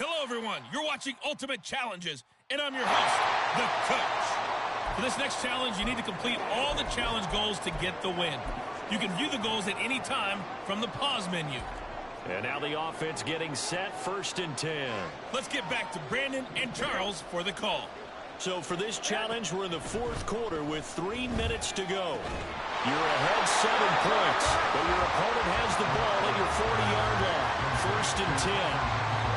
Hello, everyone. You're watching Ultimate Challenges, and I'm your host, The Coach. For this next challenge, you need to complete all the challenge goals to get the win. You can view the goals at any time from the pause menu. And now the offense getting set, 1st and 10. Let's get back to Brandon and Charles for the call. So for this challenge, we're in the 4th quarter with 3 minutes to go. You're ahead 7 points, but your opponent has the ball at your 40-yard line. 1st and 10.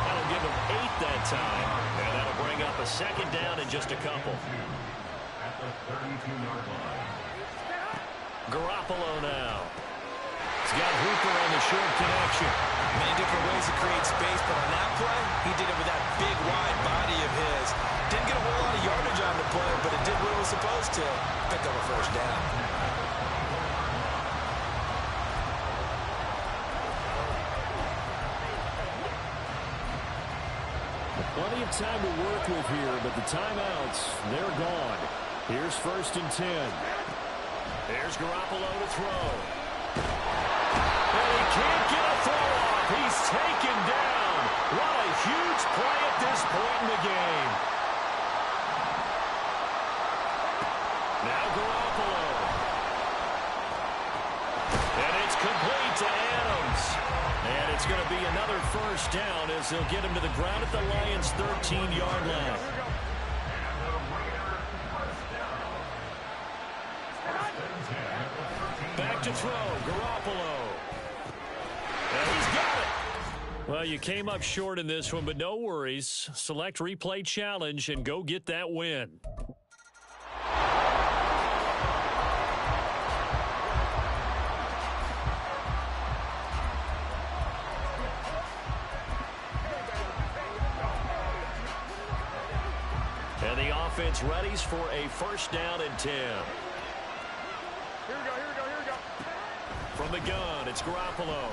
That'll give them 8 that time, and that'll bring up a 2nd down in just a couple. At the 32-yard line. Garoppolo now. He's got Hooper on the short connection. Many different ways to create space, but on that play, he did it with that big, wide body of his. Didn't get a whole lot of yardage on the play, but it did what it was supposed to. Picked up a 1st down. Plenty of time to work with here, but the timeouts, they're gone. Here's 1st and 10. There's Garoppolo to throw. And he can't get a throw off. He's taken down. What a huge play at this point in the game. Now Garoppolo. And it's complete to Adams. And it's going to be another 1st down as they'll get him to the ground at the Lions' 13-yard line. Back to throw, Garoppolo. And he's got it. Well, you came up short in this one, but no worries. Select replay challenge and go get that win. And the offense readies for a 1st down and 10. Here we go. From the gun, it's Garoppolo.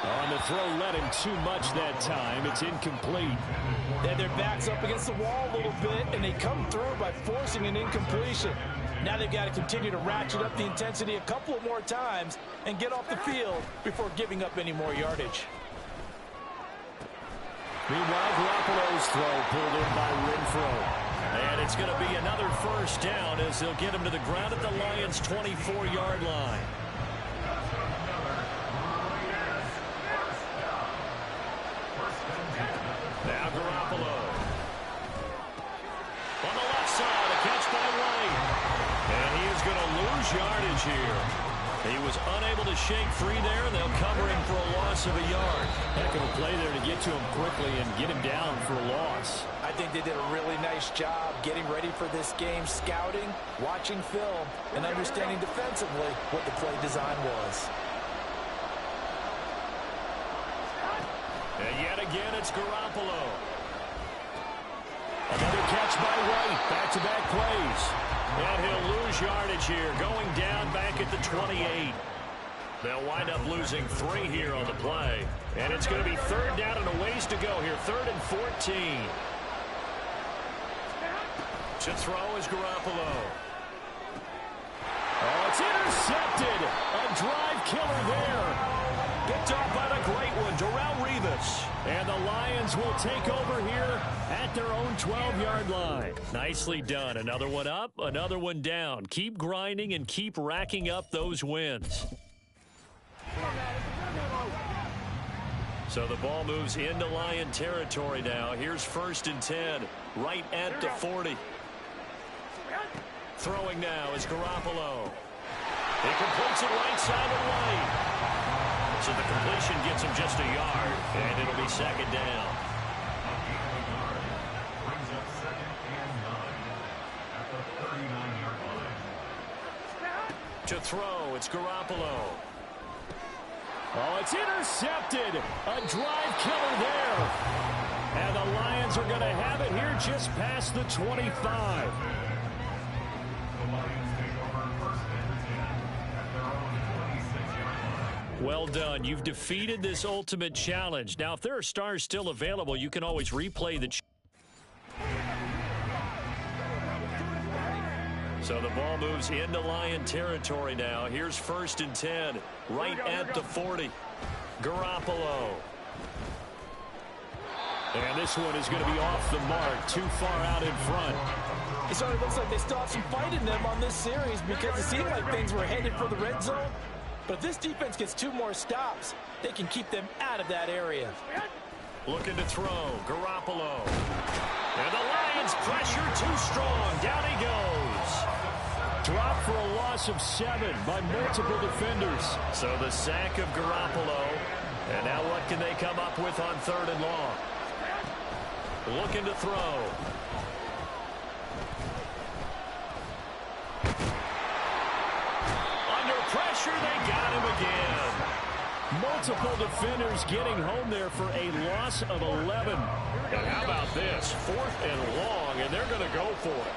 On the throw, led him too much that time. It's incomplete. They had their backs up against the wall a little bit, and they come through by forcing an incompletion. Now they've got to continue to ratchet up the intensity a couple of more times and get off the field before giving up any more yardage. Meanwhile, Garoppolo's throw pulled in by Renfro. And it's going to be another 1st down as they'll get him to the ground at the Lions' 24-yard line. Now Garoppolo. On the left side, a catch by White. And he is going to lose yardage here. He was unable to shake free there, and they'll cover him for a loss of a yard. Heck of a play there to get to him quickly and get him down for a loss. I think they did a really nice job getting ready for this game, scouting, watching film, and understanding defensively what the play design was. And yet again, it's Garoppolo. Another catch by White. Back-to-back plays. And he'll lose yardage here, going down back at the 28. They'll wind up losing 3 here on the play. And it's going to be 3rd down and a ways to go here, 3rd and 14. To throw is Garoppolo. Oh, it's intercepted. A drive killer there. Picked off by the great one, Darrelle Revis. And the Lions will take over here at their own 12-yard line. Nicely done. Another one up, another one down. Keep grinding and keep racking up those wins. So the ball moves into Lion territory now. Here's 1st and 10, right at the 40. Throwing now is Garoppolo. He completes it right side of White. So the completion gets him just a yard, and it'll be 2nd down. Brings up 2nd and 9 at the 39-yard line. To throw, it's Garoppolo. Oh, it's intercepted. A drive killer there. And the Lions are going to have it here just past the 25. Well done. You've defeated this ultimate challenge. Now, if there are stars still available, you can always replay the So the ball moves into Lion territory now. Here's 1st and 10, right at the 40. Garoppolo. And this one is going to be off the mark, too far out in front. It certainly looks like they still have some fight in them on this series because it seemed like things were headed for the red zone. But if this defense gets 2 more stops, they can keep them out of that area. Looking to throw, Garoppolo. And the Lions pressure too strong. Down he goes. Drop for a loss of 7 by multiple defenders. So the sack of Garoppolo. And now what can they come up with on 3rd and long? Looking to throw. Under pressure, they got him again. Multiple defenders getting home there for a loss of 11. And how about this? 4th and long, and they're going to go for it.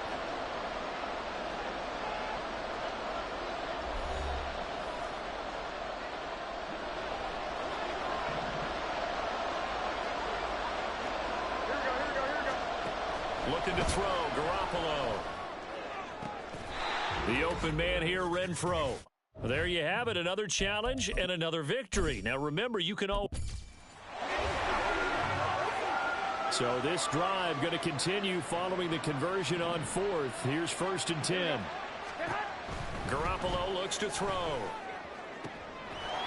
Looking to throw, Garoppolo. The open man here, Renfro. There you have it, another challenge and another victory. Now remember, you can all. So this drive going to continue following the conversion on 4th. Here's 1st and 10. Garoppolo looks to throw.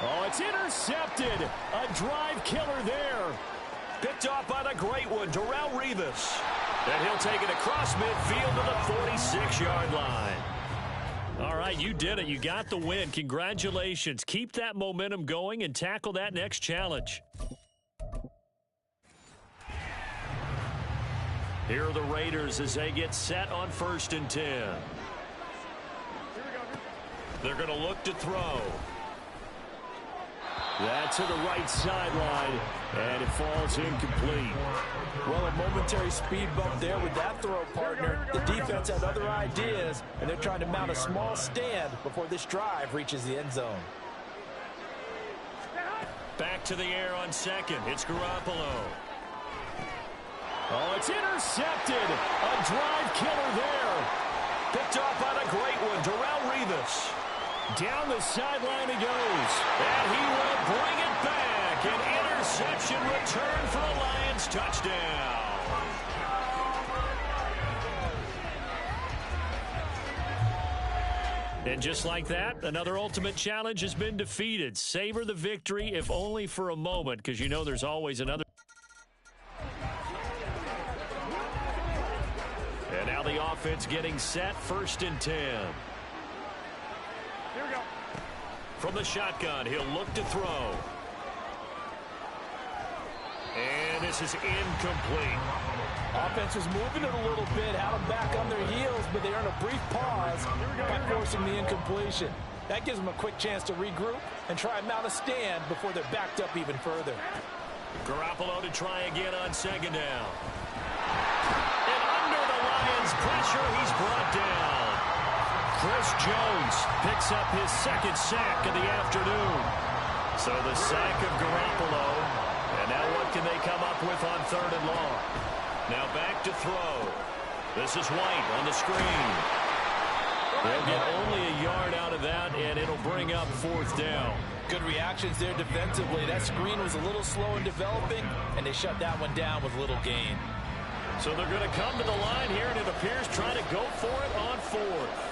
Oh, it's intercepted. A drive killer there. Picked off by the great one, Darrelle Revis. And he'll take it across midfield to the 46-yard line. All right, you did it. You got the win. Congratulations. Keep that momentum going and tackle that next challenge. Here are the Raiders as they get set on 1st and 10. They're going to look to throw. That to the right sideline, and it falls incomplete. Well, a momentary speed bump there with that throw, partner. The defense had other ideas, and they're trying to mount a small stand before this drive reaches the end zone. Back to the air on 2nd. It's Garoppolo. Oh, it's intercepted. A drive killer there. Picked off by the great one, Darrelle Revis. Down the sideline he goes. And he will bring it back. An interception return for a Lions touchdown. And just like that, another ultimate challenge has been defeated. Savor the victory, if only for a moment, because you know there's always another. And now the offense getting set, 1st and 10. Here we go. From the shotgun, he'll look to throw. And this is incomplete. Offense was moving it a little bit, had them back on their heels, but they earned a brief pause by forcing the incompletion. That gives them a quick chance to regroup and try and mount a stand before they're backed up even further. Garoppolo to try again on 2nd down. And under the Lions' pressure, he's brought down. Chris Jones picks up his 2nd sack of the afternoon. So the sack of Garoppolo. And now what can they come up with on 3rd and long? Now back to throw. This is White on the screen. They'll get only a yard out of that, and it'll bring up 4th down. Good reactions there defensively. That screen was a little slow in developing, and they shut that one down with little gain. So they're going to come to the line here, and it appears trying to go for it on 4th.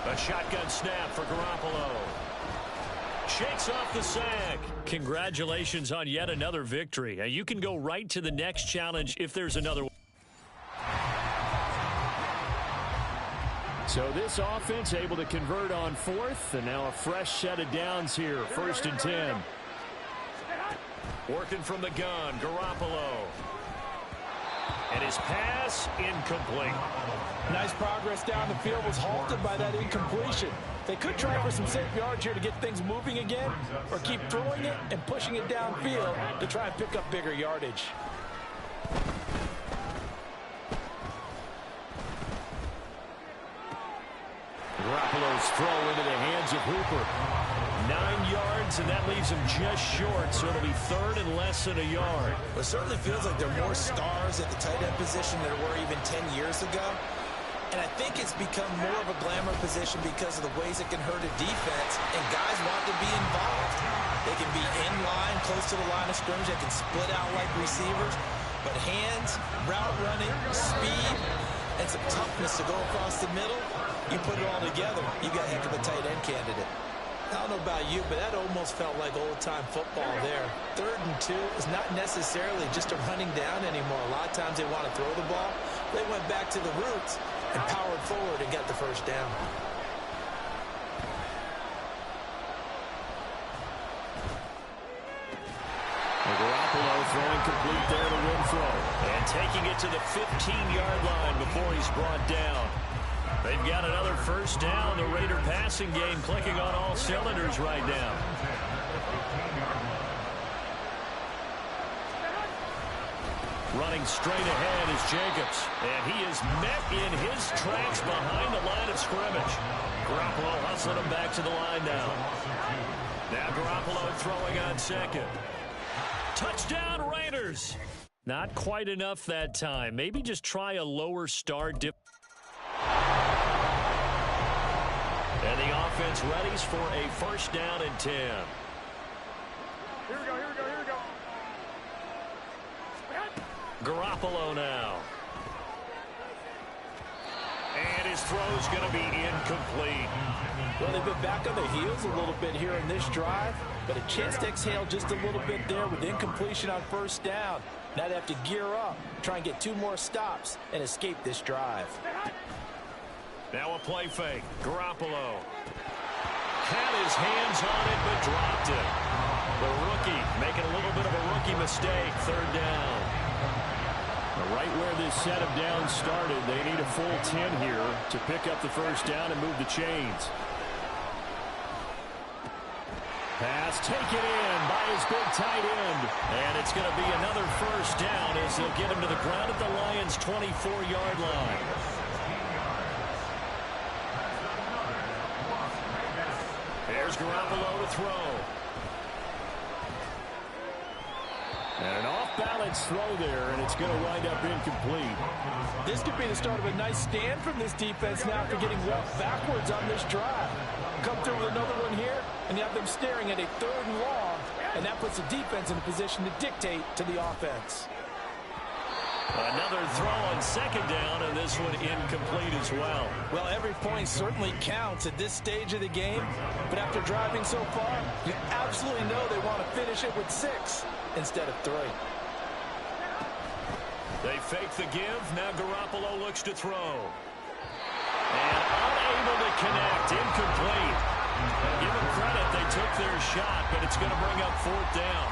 A shotgun snap for Garoppolo. Shakes off the sack. Congratulations on yet another victory. You can go right to the next challenge if there's another one. So this offense able to convert on 4th, and now a fresh set of downs here, 1st and 10. Working from the gun, Garoppolo. And his pass incomplete. Nice progress down the field was halted by that incompletion. They could try for some safe yards here to get things moving again, or keep throwing it and pushing it downfield to try and pick up bigger yardage. Garoppolo's throw into the hands of Hooper. 9 yards yards, and that leaves him just short, so it'll be third and less than a yard. Well, it certainly feels like there are more stars at the tight end position than there were even 10 years ago. And I think it's become more of a glamour position because of the ways it can hurt a defense, and guys want to be involved. They can be in line, close to the line of scrimmage. They can split out like receivers. But hands, route running, speed, and some toughness to go across the middle, you put it all together, you got a heck of a tight end candidate. I don't know about you, but that almost felt like old-time football there. 3rd and 2 is not necessarily just a running down anymore. A lot of times they want to throw the ball. They went back to the roots and powered forward and got the first down. Garoppolo throwing complete there to Renfro. And taking it to the 15-yard line before he's brought down. They've got another first down. The Raider passing game clicking on all cylinders right now. Running straight ahead is Jacobs. And he is met in his tracks behind the line of scrimmage. Garoppolo hustling him back to the line now. Now Garoppolo throwing on second. Touchdown Raiders. Not quite enough that time. Maybe just try a lower start dip. And the offense readies for a first down and 10. Here we go, here we go, here we go. Garoppolo now. And his throw's going to be incomplete. Well, they've been back on their heels a little bit here in this drive, but a chance to exhale just a little bit there with incompletion on first down. Now they have to gear up, try and get 2 more stops, and escape this drive. Now a play fake. Garoppolo had his hands on it, but dropped it. The rookie making a little bit of a rookie mistake. 3rd down. Right where this set of downs started, they need a full 10 here to pick up the first down and move the chains. Pass taken in by his big tight end. And it's going to be another first down as they'll get him to the ground at the Lions' 24-yard line. There's Garoppolo to throw. And an off-balance throw there, and it's going to wind up incomplete. This could be the start of a nice stand from this defense now after getting walked backwards on this drive. Come through with another one here, and you have them staring at a 3rd and long, and that puts the defense in a position to dictate to the offense. Another throw on 2nd down, and this one incomplete as well. Well, every point certainly counts at this stage of the game, but after driving so far, you absolutely know they want to finish it with 6 instead of 3. They fake the give. Now Garoppolo looks to throw. And unable to connect. Incomplete. Give them credit. They took their shot, but it's going to bring up 4th down.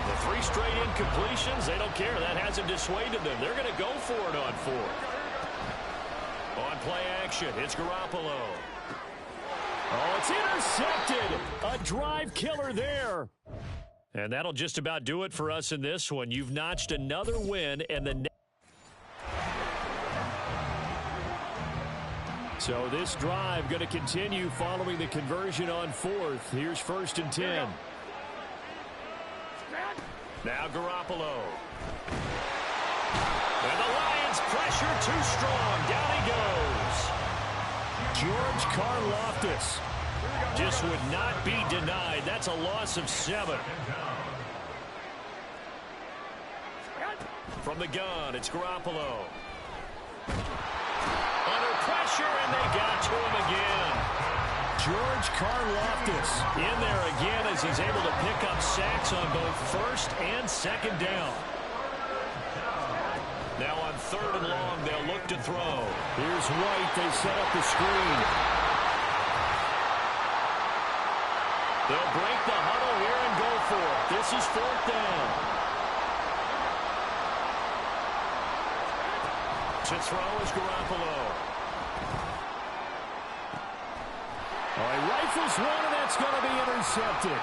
The 3 straight incompletions, they don't care. That hasn't dissuaded them. They're going to go for it on 4th. On play action, it's Garoppolo. Oh, it's intercepted. A drive killer there. And that'll just about do it for us in this one. You've notched another win, and the so this drive going to continue following the conversion on 4th. Here's 1st and 10. Now Garoppolo. And the Lions pressure too strong. Down he goes. George Karlaftis. Just would not be denied. That's a loss of 7. From the gun, it's Garoppolo. Under pressure, and they got to him again. George Karlaftis In there again as he's able to pick up sacks on both 1st and 2nd down. Now on 3rd and long, they'll look to throw. Here's White. They set up the screen. They'll break the huddle here and go for it. This is 4th down. To throw is Garoppolo. All right, rifles one, and that's going to be intercepted.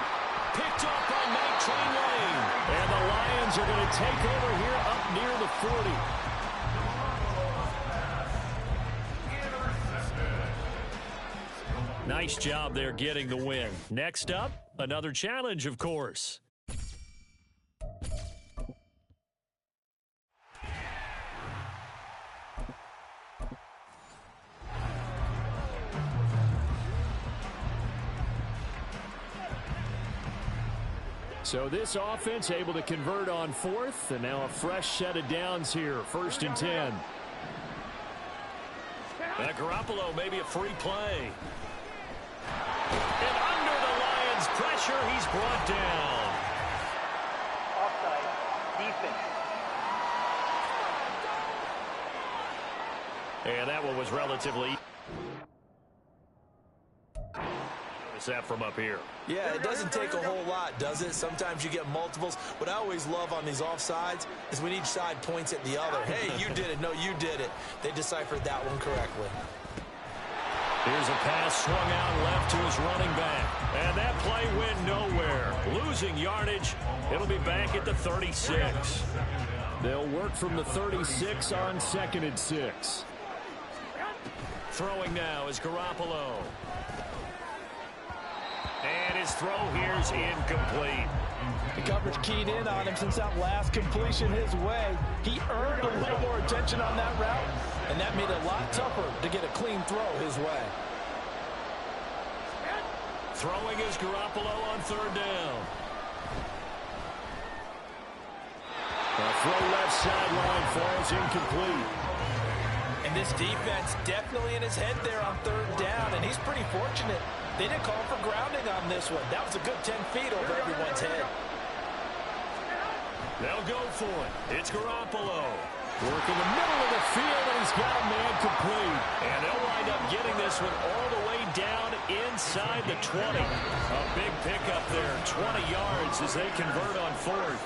Picked up by Mike Train Lane. And the Lions are going to take over here up near the 40. Nice job there getting the win. Next up, Another challenge, of course. So this offense able to convert on fourth, and now a fresh set of downs here, 1st and 10. Garoppolo, maybe a free play. And under the Lions' pressure, he's brought down. Offside, defense. And that one was relatively... Notice that from up here. Yeah, it doesn't take a whole lot, does it? Sometimes you get multiples. What I always love on these offsides is when each side points at the other. Hey, you did it. No, you did it. They deciphered that one correctly. Here's a pass swung out left to his running back. And that play went nowhere. Losing yardage. It'll be back at the 36. They'll work from the 36 on 2nd and 6. Throwing now is Garoppolo. And his throw here's incomplete. The coverage keyed in on him since that last completion his way. He earned a little more attention on that route, and that made it a lot tougher to get a clean throw his way. Throwing is Garoppolo on 3rd down. A throw left sideline falls incomplete. And this defense definitely in his head there on 3rd down, and he's pretty fortunate. They didn't call for grounding on this one. That was a good 10 feet over everyone's head. They'll go for it. It's Garoppolo. Work in the middle of the field, and he's got a man complete. And they'll wind up getting this one all the way down inside the 20. A big pickup there, 20 yards as they convert on 4th.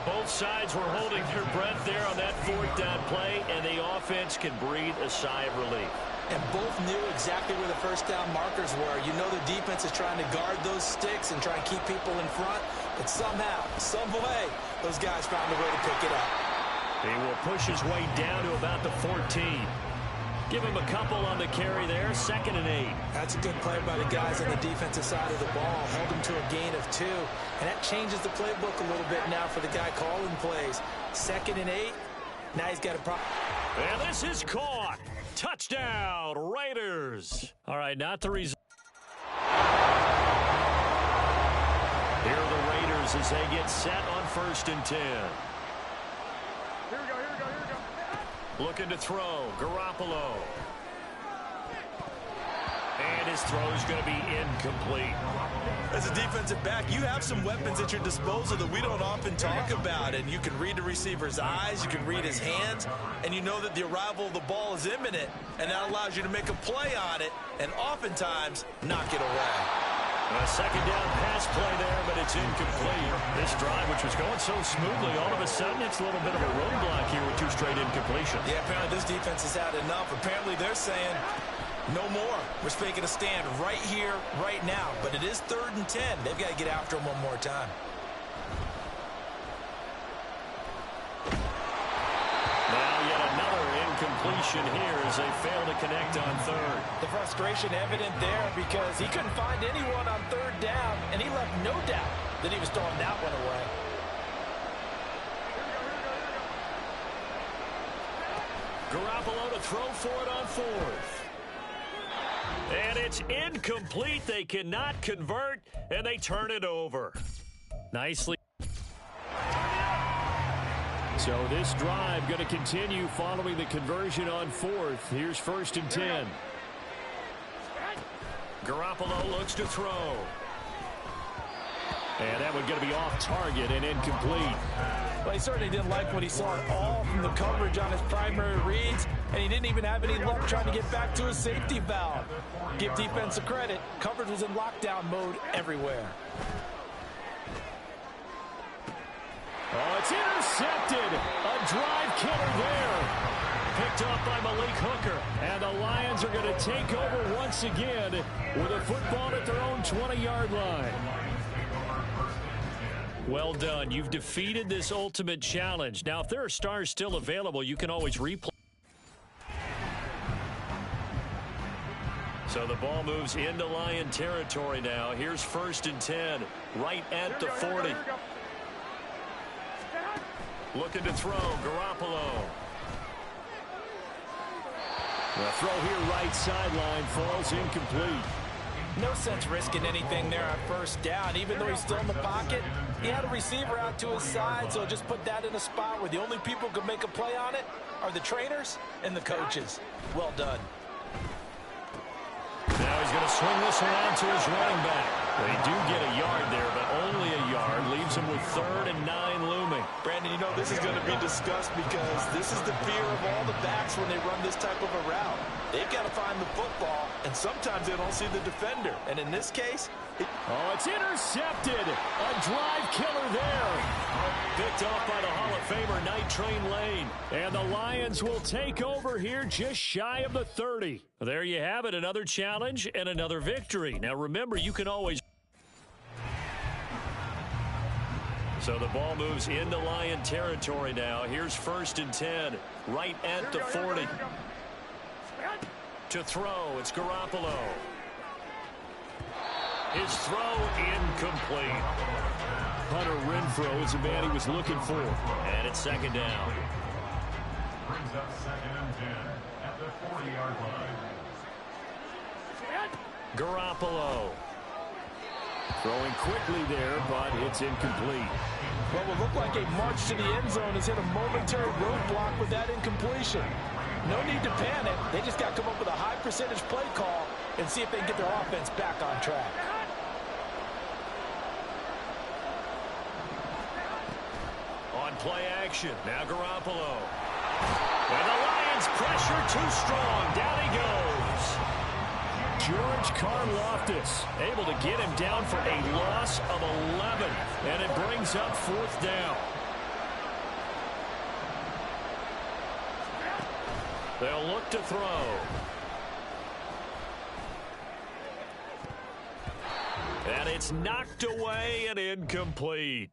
Both sides were holding their breath there on that 4th down play, and the offense can breathe a sigh of relief. And both knew exactly where the 1st down markers were. You know the defense is trying to guard those sticks and try and keep people in front. But somehow, some way, those guys found a way to pick it up. He will push his way down to about the 14. Give him a couple on the carry there, 2nd and 8. That's a good play by the guys on the defensive side of the ball. Held him to a gain of 2. And that changes the playbook a little bit now for the guy calling plays. 2nd and 8. Now he's got a problem. And this is caught. Touchdown, Raiders. All right, not the result. Here are the Raiders as they get set on 1st and 10. Here we go, here we go, here we go. Looking to throw, Garoppolo. And his throw is going to be incomplete. As a defensive back, you have some weapons at your disposal that we don't often talk about. And you can read the receiver's eyes, you can read his hands, and you know that the arrival of the ball is imminent. And that allows you to make a play on it and oftentimes knock it away. A 2nd down pass play there, but it's incomplete. This drive, which was going so smoothly, all of a sudden it's a little bit of a roadblock here with 2 straight incompletions. Yeah, apparently this defense has had enough. Apparently they're saying, no more. We're making a stand right here, right now. But it is 3rd and 10. They've got to get after him one more time. Now yet another incompletion here as they fail to connect on 3rd. The frustration evident there because he couldn't find anyone on 3rd down, and he left no doubt that he was throwing that one away. Garoppolo to throw for it on 4th. And it's incomplete. They cannot convert, and they turn it over. Nicely. So this drive going to continue following the conversion on 4th. Here's 1st and 10. Garoppolo looks to throw. And that one going to be off target and incomplete. Well, he certainly didn't like what he saw at all from the coverage on his primary reads, and he didn't even have any luck trying to get back to his safety valve. Give defense a credit. Coverage was in lockdown mode everywhere. Oh, it's intercepted. A drive killer there. Picked up by Malik Hooker. And the Lions are going to take over once again with a football at their own 20-yard line. Well done. You've defeated this ultimate challenge. Now, if there are stars still available, you can always replay. So the ball moves into Lion territory now. Here's 1st and 10, right at the 40. Looking to throw, Garoppolo. The throw here right sideline falls incomplete. No sense risking anything there on 1st down. Even though he's still in the pocket, he had a receiver out to his side, so just put that in a spot where the only people who can make a play on it are the trainers and the coaches. Well done. Now he's going to swing this around to his running back. They do get a yard there, but only a yard. Leaves him with 3rd and 9 looming. Brandon, you know this is going to be discussed because this is the fear of all the backs when they run this type of a route. They've got to find the football, and sometimes they don't see the defender. And in this case, it's intercepted. A drive killer there. Picked off by the Hall of Famer Night Train Lane. And the Lions will take over here just shy of the 30. There you have it, another challenge and another victory. Now remember, you can always... So the ball moves into Lion territory now. Here's 1st and 10, right at the 40. To throw, it's Garoppolo. His throw incomplete. Hunter Renfrow is the man he was looking for. And it's 2nd down. Brings up 2nd and 10 at the 40-yard line. Garoppolo. Throwing quickly there, but it's incomplete. what will look like a march to the end zone has hit a momentary roadblock with that incompletion. No need to panic. They just got to come up with a high percentage play call and see if they can get their offense back on track. On play action, now Garoppolo. And the Lions pressure too strong. Down he goes. George Karlaftis able to get him down for a loss of 11. And it brings up 4th down. They'll look to throw. And it's knocked away and incomplete.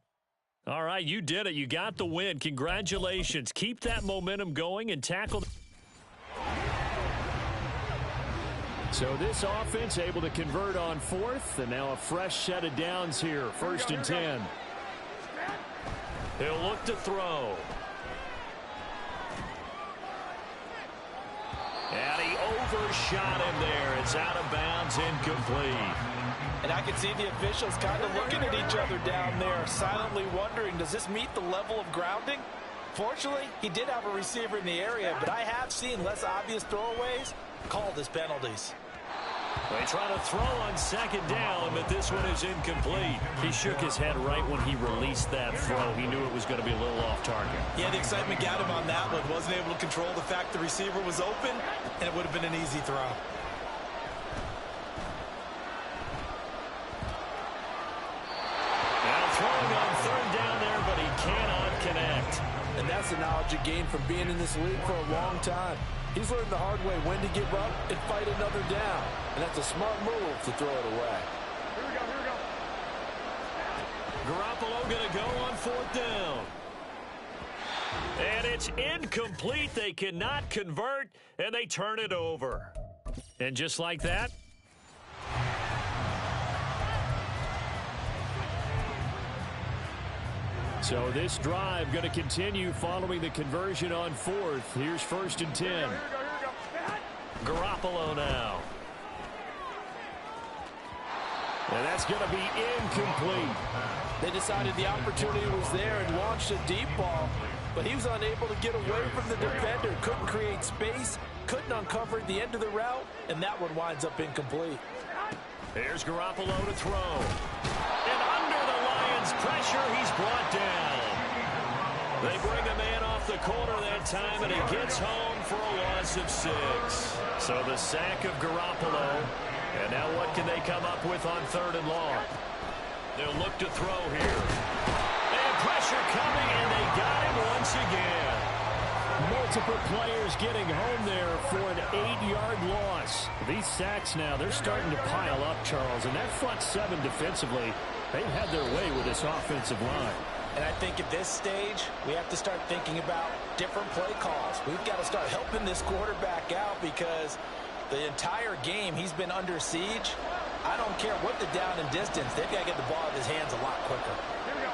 All right, you did it. You got the win. Congratulations. Keep that momentum going and tackle. So this offense able to convert on 4th, and now a fresh set of downs here. 1st and 10. He'll look to throw. And he overshot him there. It's out of bounds, incomplete. And I can see the officials kind of looking at each other down there, silently wondering, does this meet the level of grounding? Fortunately, he did have a receiver in the area, but I have seen less obvious throwaways called as penalties. They try to throw on 2nd down, but this one is incomplete. He shook his head right when he released that throw. He knew it was going to be a little off target. Yeah, the excitement got him on that one. Wasn't able to control the fact the receiver was open, and it would have been an easy throw. Now throwing on 3rd down there, but he cannot connect. And that's the knowledge he gained from being in this league for a long time. He's learned the hard way when to give up and fight another down. And that's a smart move to throw it away. Here we go, here we go. Garoppolo going to go on 4th down. And it's incomplete. They cannot convert, and they turn it over. And just like that, So this drive going to continue following the conversion on 4th. Here's 1st and 10. Here we go. Garoppolo now. And that's going to be incomplete. They decided the opportunity was there and launched a deep ball, but he was unable to get away from the defender, couldn't create space, couldn't uncover the end of the route, and that one winds up incomplete. Here's Garoppolo to throw. And under the Lions' pressure, he's brought down. They bring a man off the corner that time, and he gets home for a loss of 6. So the sack of Garoppolo. And now what can they come up with on 3rd and long? They'll look to throw here. And pressure coming, and they got him once again. Multiple players getting home there for an 8-yard loss. These sacks now, they're starting to pile up, Charles. And that front 7 defensively, they've had their way with this offensive line. And I think at this stage, we have to start thinking about different play calls. We've got to start helping this quarterback out because The entire game, he's been under siege. I don't care what the down and distance. They've got to get the ball out of his hands a lot quicker. Here we go.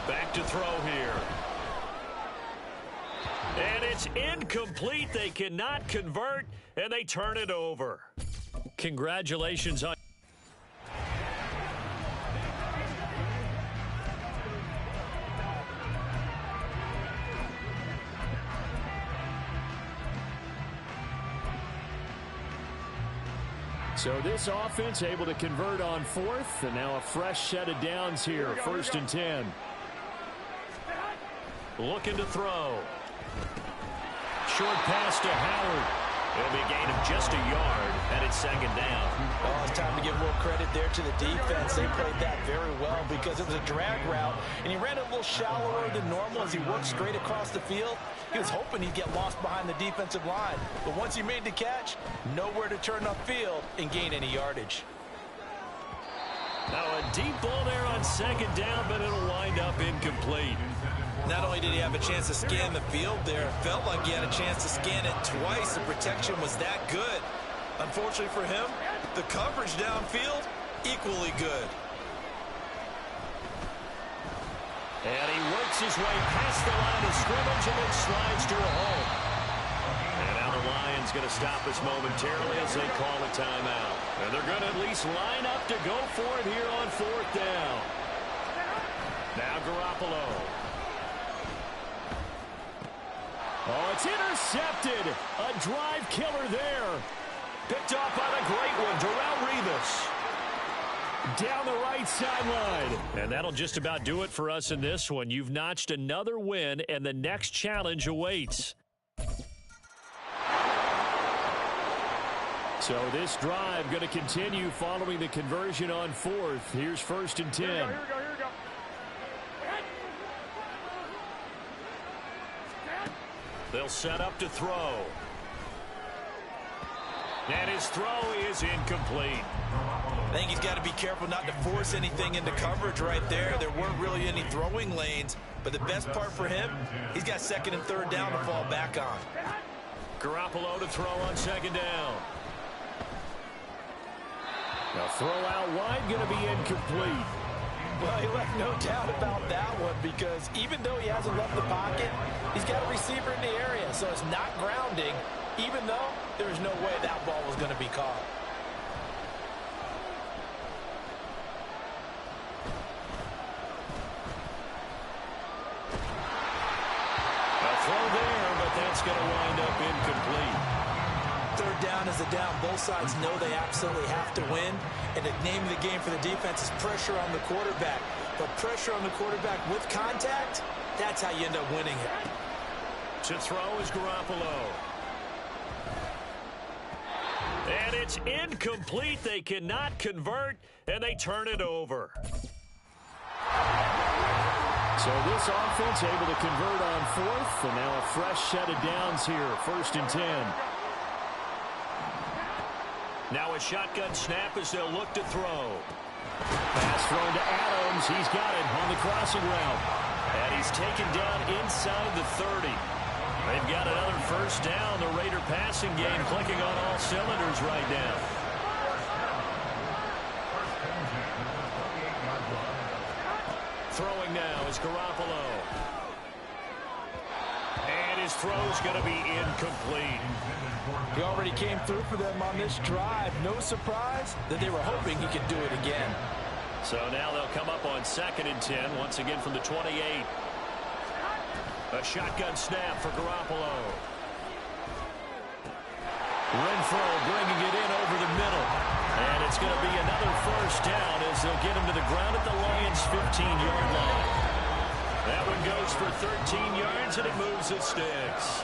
Back to throw here. And it's incomplete. They cannot convert, and they turn it over. Congratulations on... So this offense able to convert on fourth, and now a fresh set of downs here, first and 10. Looking to throw. Short pass to Howard. It'll be a gain of just a yard, and it's second down. Oh, it's time to give a little credit there to the defense. They played that very well because it was a drag route, and he ran a little shallower than normal as he worked straight across the field. He was hoping he'd get lost behind the defensive line, but once he made the catch, nowhere to turn upfield and gain any yardage. Now a deep ball there on second down, but it'll wind up incomplete. Not only did he have a chance to scan the field there, it felt like he had a chance to scan it twice. The protection was that good. Unfortunately for him, the coverage downfield, equally good. And he works his way past the line of scrimmage and then slides to a home. And now the Lions going to stop us momentarily as they call a timeout. And they're going to at least line up to go for it here on fourth down. Now Garoppolo. Oh, it's intercepted. A drive killer there. Picked off by the great one, Darrelle Revis. Down the right sideline. And that'll just about do it for us in this one. You've notched another win, and the next challenge awaits. So this drive going to continue following the conversion on fourth. Here's first and 10. Here we go. They'll set up to throw. And his throw is incomplete. I think he's got to be careful not to force anything into coverage right there. There weren't really any throwing lanes, but the best part for him, he's got second and third down to fall back on. Garoppolo to throw on second down. Now throw out wide going to be incomplete. Well, he left no doubt about that one because even though he hasn't left the pocket, he's got a receiver in the area, so it's not grounding, even though there's no way that ball was going to be caught. A throw there, but that's going to wind up incomplete. Third down is a down. Both sides know they absolutely have to win. And the name of the game for the defense is pressure on the quarterback. But pressure on the quarterback with contact, that's how you end up winning it. To throw is Garoppolo. And it's incomplete. They cannot convert, and they turn it over. So this offense able to convert on fourth, and now a fresh set of downs here, first and 10. Now a shotgun snap as they'll look to throw. Pass thrown to Adams. He's got it on the crossing route. And he's taken down inside the 30. They've got another first down. The Raider passing game clicking on all cylinders right now. Throwing now is Garoppolo. And his throw's going to be incomplete. He already came through for them on this drive. No surprise that they were hoping he could do it again. So now they'll come up on second and 10, once again from the 28. A shotgun snap for Garoppolo. Renfro bringing it in over the middle. And it's going to be another first down as they'll get him to the ground at the Lions' 15-yard line. That one goes for 13 yards, and it moves the sticks.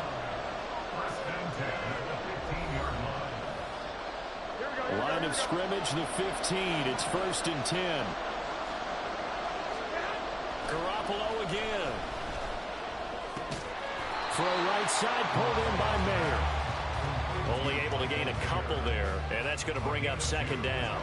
Line of scrimmage, the 15. It's first and 10. Garoppolo again. Throw right side, pulled in by Mayer. Only able to gain a couple there, and that's going to bring up second down.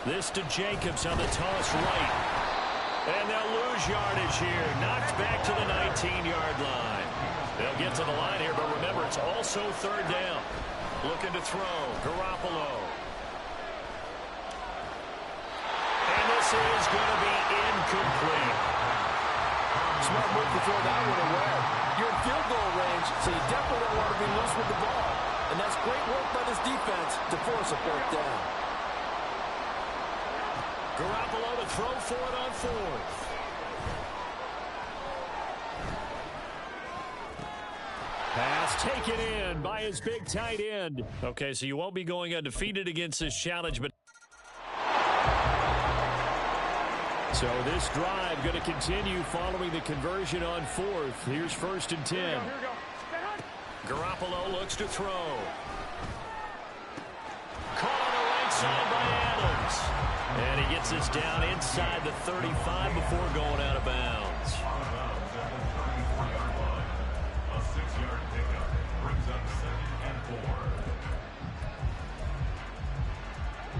This to Jacobs on the toss right. And they'll lose yardage here. Knocked back to the 19-yard line. They'll get to the line here, but remember, it's also third down. Looking to throw. Garoppolo. And this is going to be incomplete. Smart move to throw that one away. You're in field goal range, so you definitely don't want to be loose with the ball. And that's great work by this defense to force a fourth down. Garoppolo to throw for it on fourth. Pass taken in by his big tight end. Okay, so you won't be going undefeated against this challenge, but so this drive going to continue following the conversion on fourth. Here's 1st and 10. Garoppolo looks to throw. Caught on the right side by Adams. And he gets this down inside the 35 before going out of bounds. A 6-yard pickup brings up 2nd and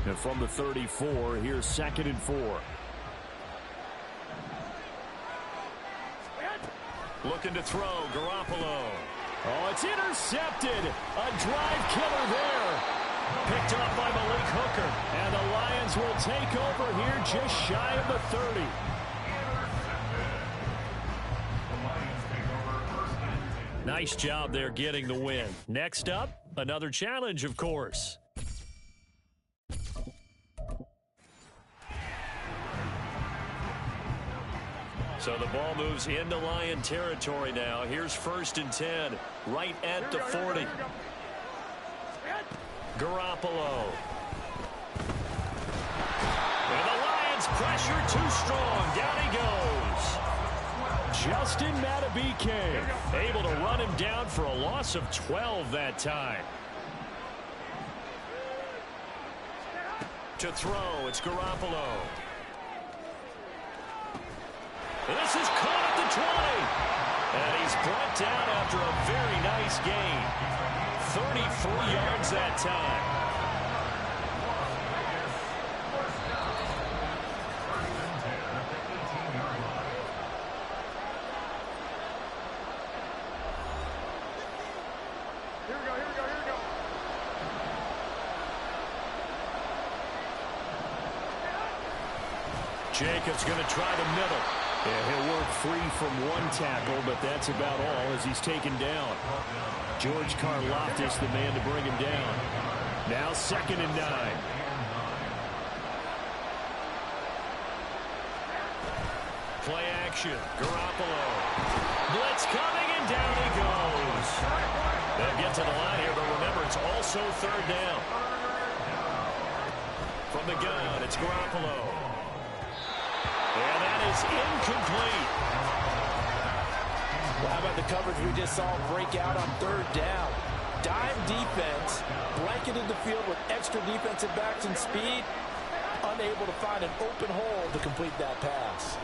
4. And from the 34, here's 2nd and 4. Looking to throw, Garoppolo. Oh, it's intercepted. A drive killer there. Picked up by Malik Hooker. And the Lions will take over here just shy of the 30. Nice job there getting the win. Next up, another challenge, of course. So the ball moves into Lion territory now. Here's 1st and 10, right at the 40. Garoppolo. And the Lions pressure too strong. Down he goes. Justin Madubuike able to run him down for a loss of 12 that time. To throw, it's Garoppolo. This is caught at the 20. And he's brought down after a very nice gain. 33 yards that time. Here we go, here we go, here we go. Jacobs going to try the middle. Yeah, he'll work free from one tackle, but that's about all as he's taken down. George Karlaftis, the man to bring him down. Now 2nd and 9. Play action. Garoppolo. Blitz coming, and down he goes. They'll get to the line here, but remember, it's also third down. From the gun, it's Garoppolo. And that is incomplete. Well, how about the coverage we just saw break out on third down? Dime defense, blanketed the field with extra defensive backs and speed, unable to find an open hole to complete that pass.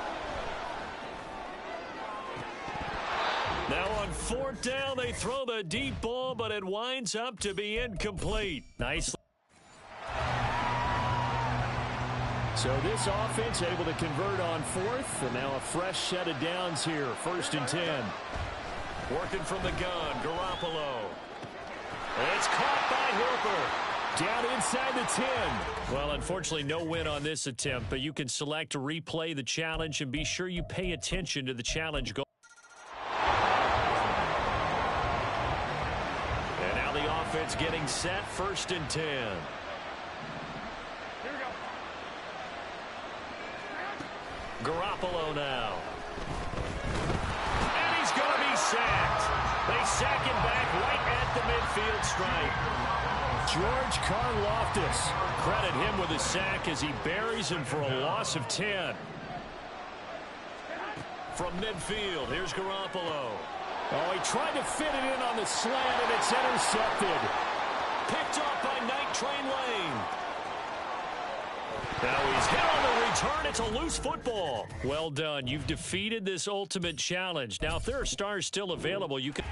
Now on 4th down, they throw the deep ball, but it winds up to be incomplete. Nicely. So this offense able to convert on 4th, and now a fresh set of downs here. 1st and 10. Working from the gun, Garoppolo. It's caught by Hooper. Down inside the 10. Well, unfortunately, no win on this attempt, but you can select to replay the challenge and be sure you pay attention to the challenge goal. And now the offense getting set, 1st and 10. Garoppolo now. And he's going to be sacked. They sack him back right at the midfield stripe. George Karlaftis. Credit him with a sack as he buries him for a loss of 10. From midfield, here's Garoppolo. Oh, he tried to fit it in on the slant, and it's intercepted. Picked off by Night Train Lane. Now he's hit on the return. It's a loose football. Well done. You've defeated this ultimate challenge. Now, if there are stars still available, you can...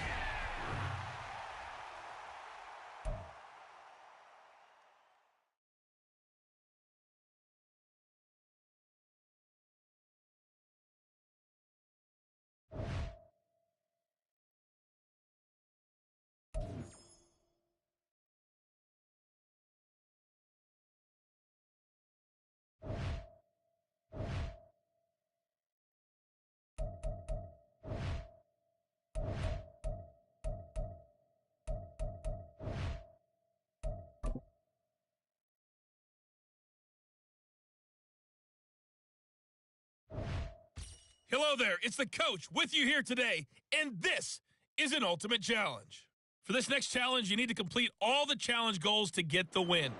Hello there, it's the coach with you here today, and this is an Ultimate Challenge. For this next challenge, you need to complete all the challenge goals to get the win.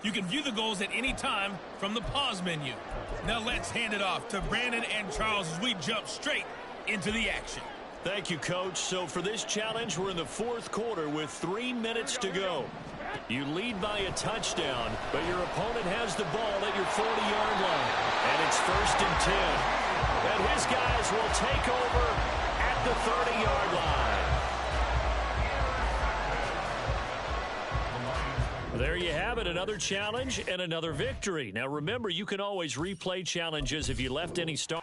You can view the goals at any time from the pause menu. Now let's hand it off to Brandon and Charles as we jump straight into the action. Thank you, Coach. So for this challenge, we're in the fourth quarter with 3 minutes to go. You lead by a touchdown, but your opponent has the ball at your 40-yard line, and it's 1st and 10. And his guys will take over at the 30-yard line. There you have it, another challenge and another victory. Now remember, you can always replay challenges if you left any start.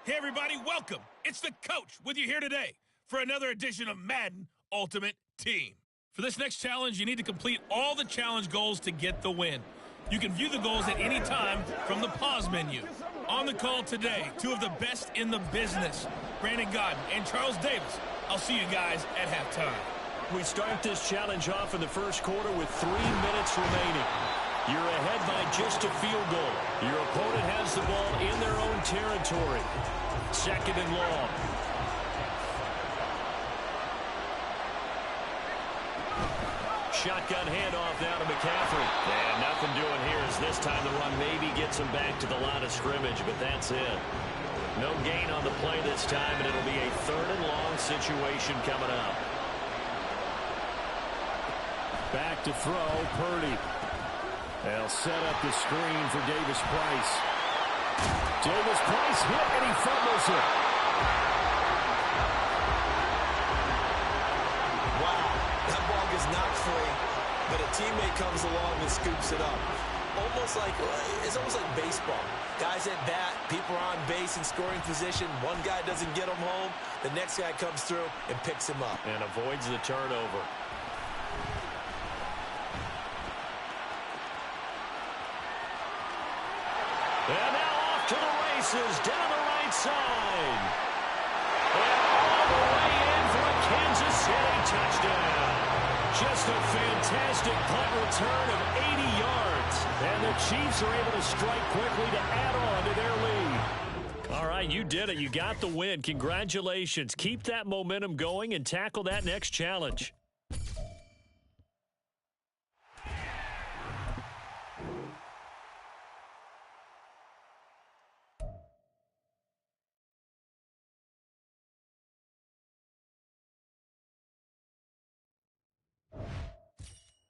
Hey everybody, welcome. It's the coach with you here today for another edition of Madden Ultimate Team. For this next challenge, you need to complete all the challenge goals to get the win. You can view the goals at any time from the pause menu. On the call today, two of the best in the business, Brandon Gaudin and Charles Davis. I'll see you guys at halftime. We start this challenge off in the first quarter with 3 minutes remaining. You're ahead by just a field goal. Your opponent has the ball in their own territory. 2nd and long. Shotgun handoff now to McCaffrey. And nothing doing here as this time the run maybe gets him back to the line of scrimmage, but that's it. No gain on the play this time, and it'll be a 3rd and long situation coming up. Back to throw, Purdy. They'll set up the screen for Davis Price. Davis Price hit, and he fumbles it. Wow, that ball gets knocked free, but a teammate comes along and scoops it up. It's almost like baseball. Guys at bat, people are on base in scoring position. One guy doesn't get him home. The next guy comes through and picks him up. And avoids the turnover. And now off to the races, down the right side. And all the way in for a Kansas City touchdown. Just a fantastic punt return of 80 yards. And the Chiefs are able to strike quickly to add on to their lead. All right, you did it. You got the win. Congratulations. Keep that momentum going and tackle that next challenge.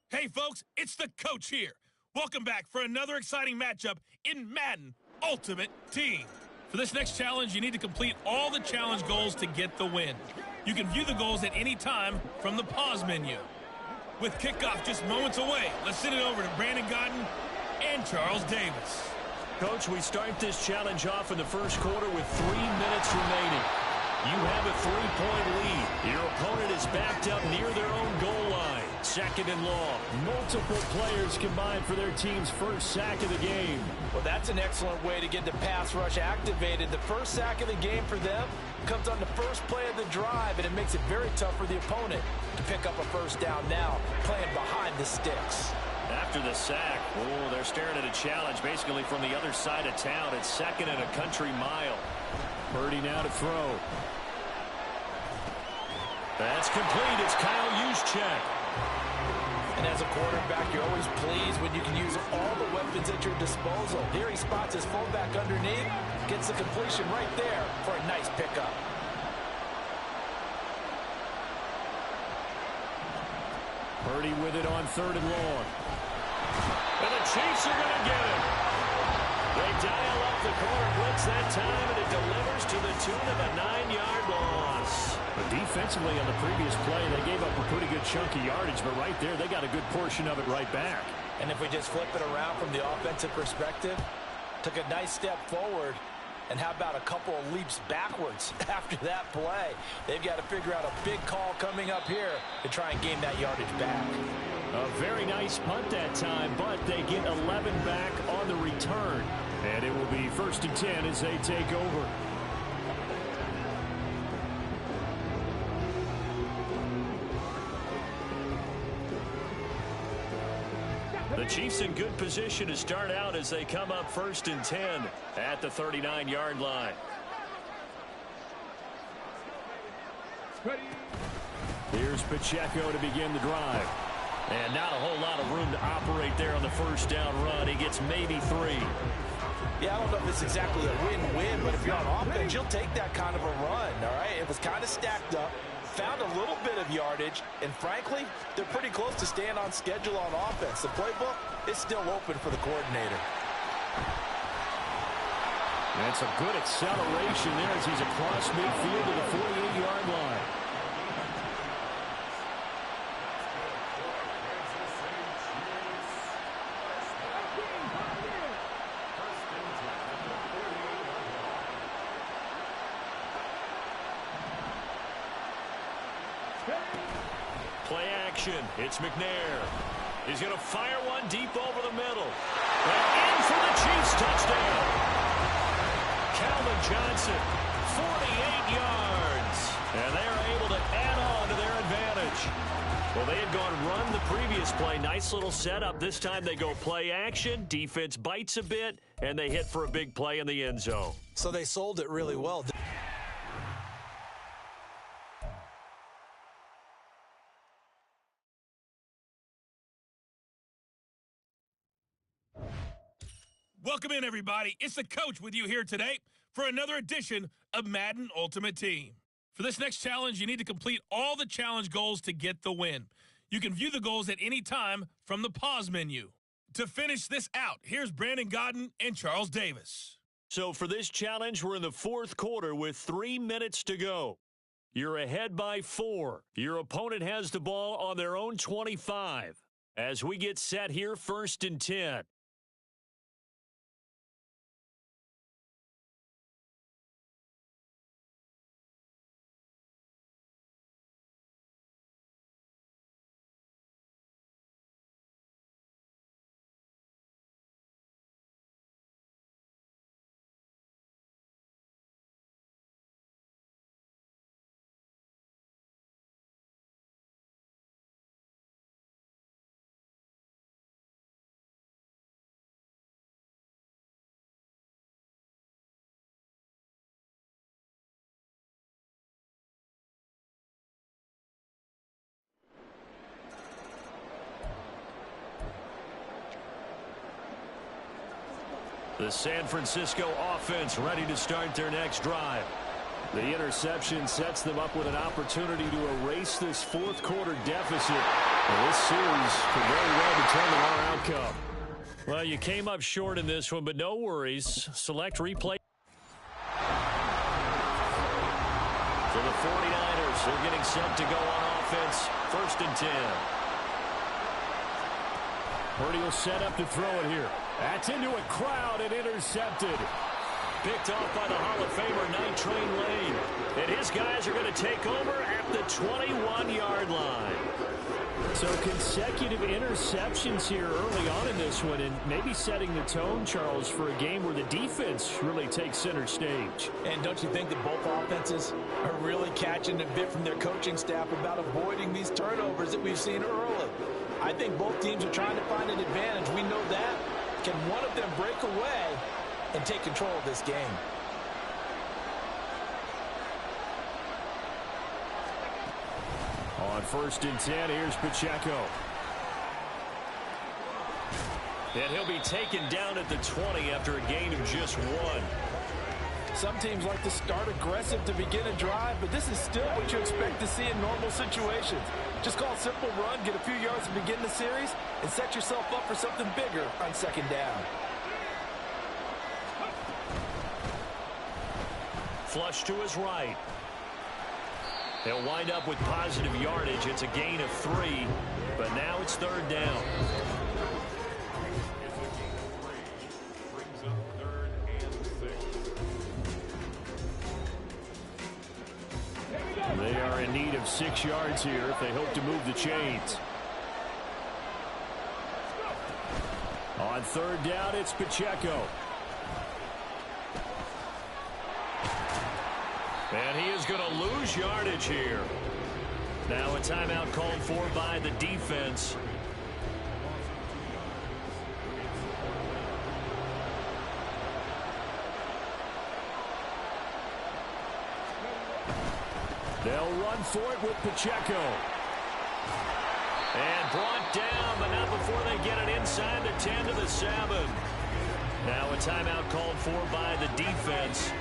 Hey folks, it's the coach here. Welcome back for another exciting matchup in Madden Ultimate Team. For this next challenge, you need to complete all the challenge goals to get the win. You can view the goals at any time from the pause menu. With kickoff just moments away, let's send it over to Brandon Gaudin and Charles Davis. Coach, we start this challenge off in the first quarter with 3 minutes remaining. You have a 3-point lead. Your opponent is backed up near their own goal line. Second and long. Multiple players combined for their team's first sack of the game. Well, that's an excellent way to get the pass rush activated. The first sack of the game for them comes on the first play of the drive, and it makes it very tough for the opponent to pick up a first down now, playing behind the sticks. After the sack, they're staring at a challenge basically from the other side of town. It's second and a country mile. Purdy now to throw. That's complete. It's Kyle Juszczyk. And as a quarterback, you're always pleased when you can use all the weapons at your disposal. Here he spots his fullback underneath, gets the completion right there for a nice pickup. Purdy with it on 3rd and long. And the Chiefs are going to get it. They dial up the corner blitz that time, and it delivers to the tune of a 9-yard loss. But defensively on the previous play, they gave up a pretty good chunk of yardage, but right there, they got a good portion of it right back. And if we just flip it around from the offensive perspective, took a nice step forward, and how about a couple of leaps backwards after that play? They've got to figure out a big call coming up here to try and gain that yardage back. A very nice punt that time, but they get 11 back on the return. And it will be 1st and 10 as they take over. The Chiefs in good position to start out as they come up 1st and 10 at the 39-yard line. Here's Pacheco to begin the drive. And not a whole lot of room to operate there on the first down run. He gets maybe 3. Yeah, I don't know if it's exactly a win-win, but if you're on offense, you'll take that kind of a run, all right? It was kind of stacked up, found a little bit of yardage, and frankly, they're pretty close to staying on schedule on offense. The playbook is still open for the coordinator. That's a good acceleration there as he's across midfield to the 48-yard line. Play action. It's McNair. He's going to fire one deep over the middle. And in for the Chiefs touchdown. Calvin Johnson, 48 yards. And they are able to add on to their advantage. Well, they had gone run the previous play. Nice little setup. This time they go play action. Defense bites a bit, and they hit for a big play in the end zone. So they sold it really well. Welcome in, everybody. It's the coach with you here today for another edition of Madden Ultimate Team. For this next challenge, you need to complete all the challenge goals to get the win. You can view the goals at any time from the pause menu. To finish this out, here's Brandon Gaudin and Charles Davis. So for this challenge, we're in the 4th quarter with 3 minutes to go. You're ahead by 4. Your opponent has the ball on their own 25. As we get set here, 1st and 10. The San Francisco offense ready to start their next drive. The interception sets them up with an opportunity to erase this 4th quarter deficit. And this series could very well determine our outcome. Well, you came up short in this one, but no worries. Select replay. 49ers are getting set to go on offense. 1st and 10. Purdy will set up to throw it here. That's into a crowd and intercepted. Picked off by the Hall of Famer, Night Train Lane. And his guys are going to take over at the 21-yard line. So consecutive interceptions here early on in this one, and maybe setting the tone, Charles, for a game where the defense really takes center stage. And don't you think that both offenses are really catching a bit from their coaching staff about avoiding these turnovers that we've seen early? I think both teams are trying to find an advantage. We know that. Can one of them break away and take control of this game? On 1st and 10, here's Pacheco. And he'll be taken down at the 20 after a gain of just 1. Some teams like to start aggressive to begin a drive, but this is still what you expect to see in normal situations. Just call a simple run, get a few yards to begin the series, and set yourself up for something bigger on 2nd down. Flush to his right. They'll wind up with positive yardage. It's a gain of 3, but now it's 3rd down. Brings up 3rd and 6. They are in need of 6 yards here if they hope to move the chains. On 3rd down, it's Pacheco. And he is going to lose yardage here. Now a timeout called for by the defense. They'll run for it with Pacheco. And brought down, but not before they get it inside the 10 to the 7. Now a timeout called for by the defense.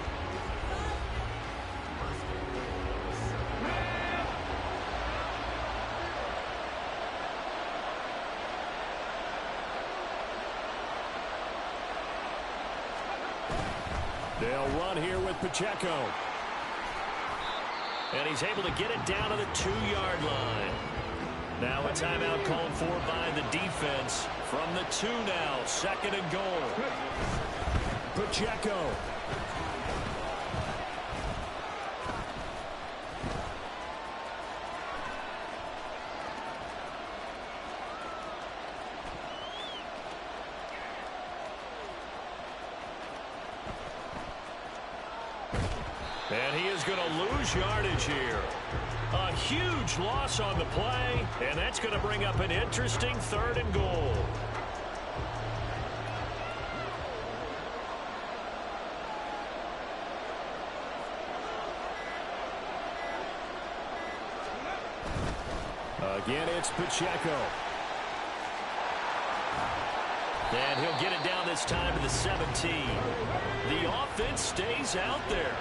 They'll run here with Pacheco. And he's able to get it down to the 2-yard line. Now a timeout called for by the defense. From the 2 now, 2nd and goal. Pacheco. And he is going to lose yardage here. A huge loss on the play, and that's going to bring up an interesting 3rd and goal. Again, it's Pacheco. And he'll get it down this time to the 17. The offense stays out there.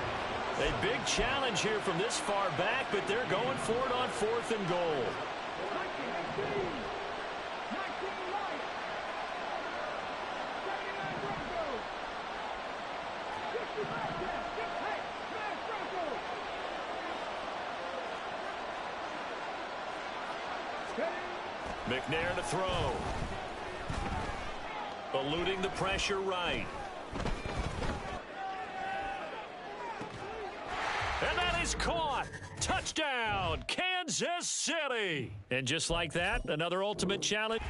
A big challenge here from this far back, but they're going for it on 4th and goal. McNair to throw. Eluding the pressure right. And that is caught. Touchdown, Kansas City. And just like that, another ultimate challenge.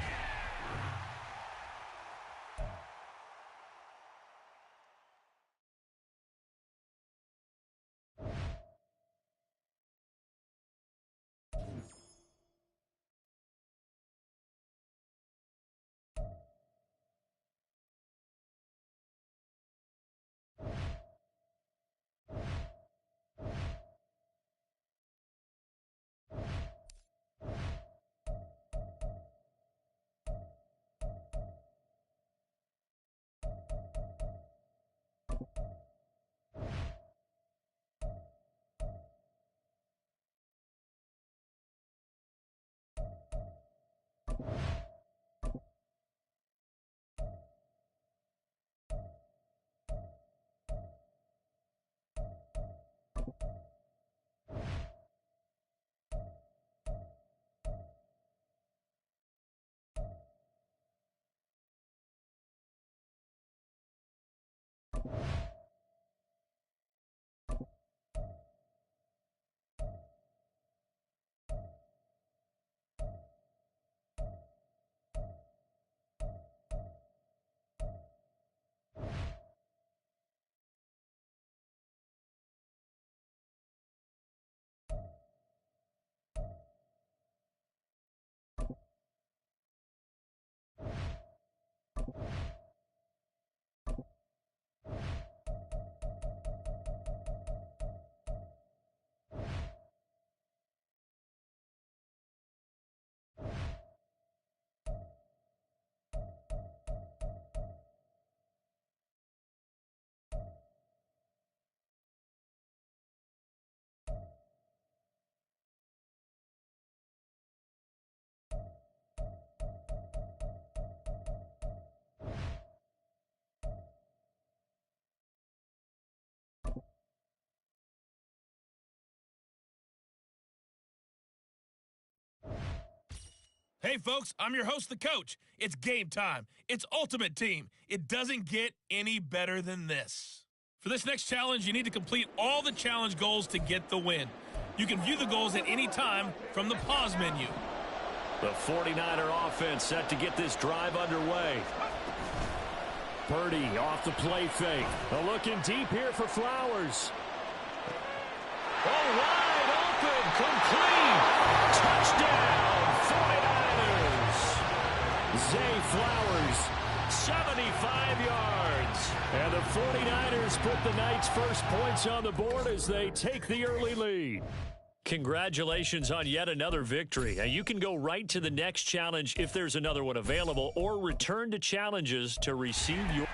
Hey, folks, I'm your host, the coach. It's game time. It's Ultimate Team. It doesn't get any better than this. For this next challenge, you need to complete all the challenge goals to get the win. You can view the goals at any time from the pause menu. The 49er offense set to get this drive underway. Purdy off the play fake. Looking deep here for Flowers. Oh, wide open, complete. Touchdown, 49ers. Zay Flowers, 75 yards. And the 49ers put the Knights' first points on the board as they take the early lead. Congratulations on yet another victory. And you can go right to the next challenge if there's another one available, or return to challenges to receive your...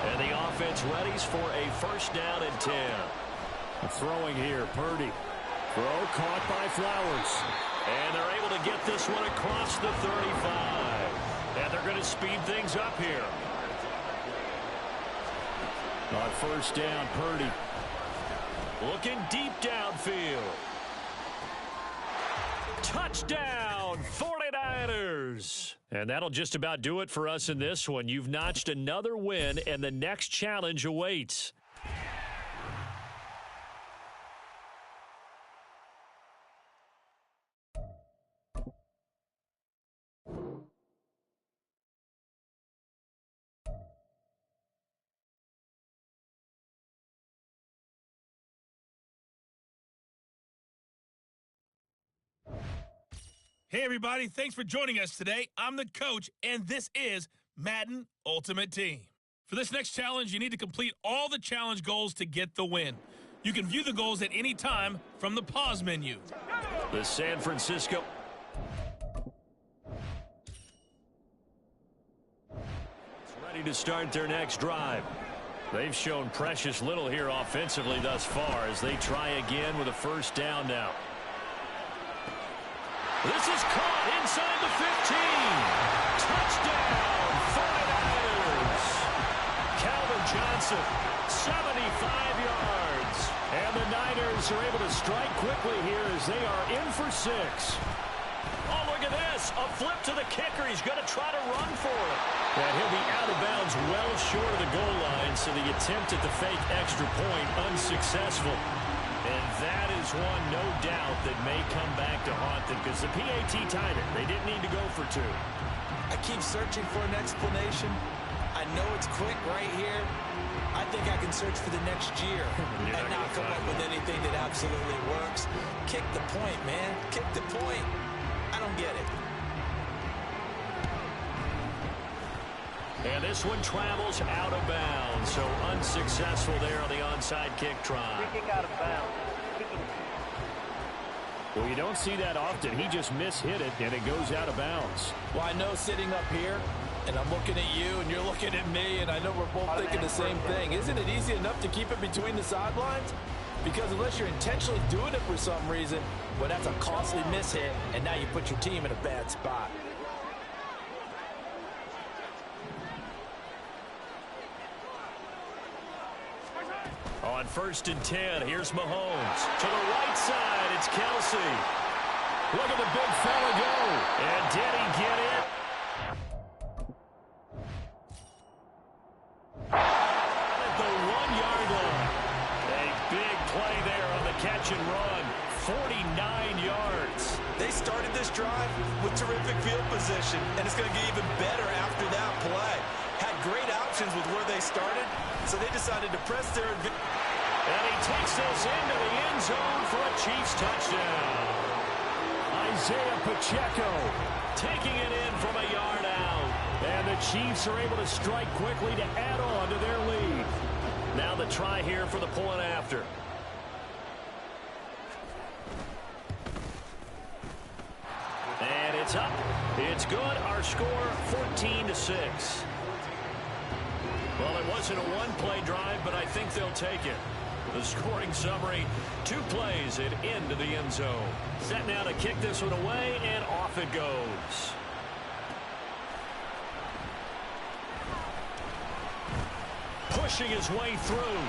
And the offense readies for a first down and 10. Throwing here, Purdy. Throw caught by Flowers. And they're able to get this one across the 35. And they're going to speed things up here. On first down, Purdy. Looking deep downfield. Touchdown, 49ers. And that'll just about do it for us in this one. You've notched another win, and the next challenge awaits. Hey, everybody. Thanks for joining us today. I'm the coach, and this is Madden Ultimate Team. For this next challenge, you need to complete all the challenge goals to get the win. You can view the goals at any time from the pause menu. The San Francisco... ready to start their next drive. They've shown precious little here offensively thus far as they try again with a first down now. This is caught inside the 15. Touchdown, 49ers. Calvin Johnson, 75 yards. And the Niners are able to strike quickly here as they are in for 6. Oh, look at this. A flip to the kicker. He's going to try to run for it. And he'll be out of bounds well short of the goal line, so the attempt at the fake extra point unsuccessful. And that is one, no doubt, that may come back to haunt them because the PAT tied it. They didn't need to go for 2. I keep searching for an explanation. I know it's quick right here. I think I can search for the next year and not come up with anything that absolutely works. Kick the point, man. Kick the point. I don't get it. And this one travels out of bounds, so unsuccessful there on the onside kick try. Free kick out of bounds. Well, you don't see that often. He just mishit it, and it goes out of bounds. Well, I know sitting up here, and I'm looking at you, and you're looking at me, and I know we're both thinking the same thing. Isn't it easy enough to keep it between the sidelines? Because unless you're intentionally doing it for some reason, well, that's a costly mishit, and now you put your team in a bad spot. On first and 10, here's Mahomes. To the right side, it's Kelsey. Look at the big fella go. And did he get it? At the 1-yard line. A big play there on the catch and run. 49 yards. They started this drive with terrific field position, and it's going to get even better after that play. Had great options with where they started, so they decided to press their advantage. And he takes this into the end zone for a Chiefs touchdown. Isaiah Pacheco taking it in from a yard out. And the Chiefs are able to strike quickly to add on to their lead. Now the try here for the point after. And it's up. It's good. Our score 14-6. Well, it wasn't a one-play drive, but I think they'll take it. The scoring summary, 2 plays and into the end zone. Set now to kick this one away, and off it goes. Pushing his way through.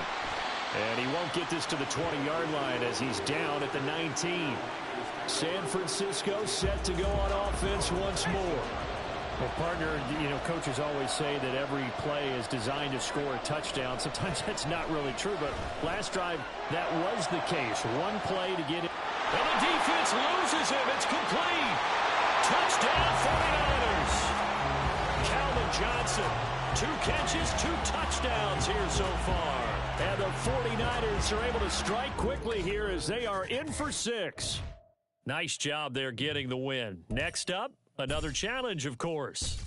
And he won't get this to the 20-yard line as he's down at the 19. San Francisco set to go on offense once more. Well, partner, coaches always say that every play is designed to score a touchdown. Sometimes that's not really true, but last drive, that was the case. One play to get it. And the defense loses him. It's complete. Touchdown, 49ers. Calvin Johnson, 2 catches, 2 touchdowns here so far. And the 49ers are able to strike quickly here as they are in for 6. Nice job there getting the win. Next up, another challenge, of course.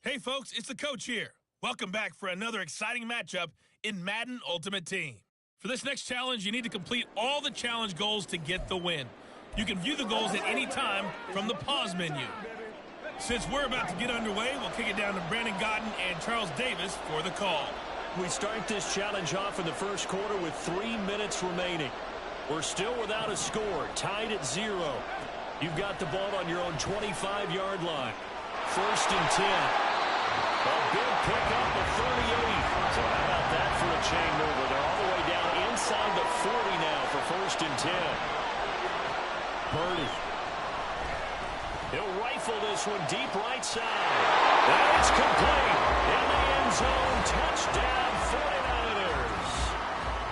Hey folks, it's the coach here. Welcome back for another exciting matchup in Madden Ultimate Team. For this next challenge, you need to complete all the challenge goals to get the win. You can view the goals at any time from the pause menu. Since we're about to get underway, we'll kick it down to Brandon Gaudin and Charles Davis for the call. We start this challenge off in the first quarter with 3 minutes remaining. We're still without a score, tied at 0. You've got the ball on your own 25-yard line. 1st and 10. A big pickup of 38. So how about that for a chain mover? They're all the way down inside the 40 now for 1st and 10. Purdy. He'll rifle this one deep right side. And it's complete. In the end zone. Touchdown 49ers.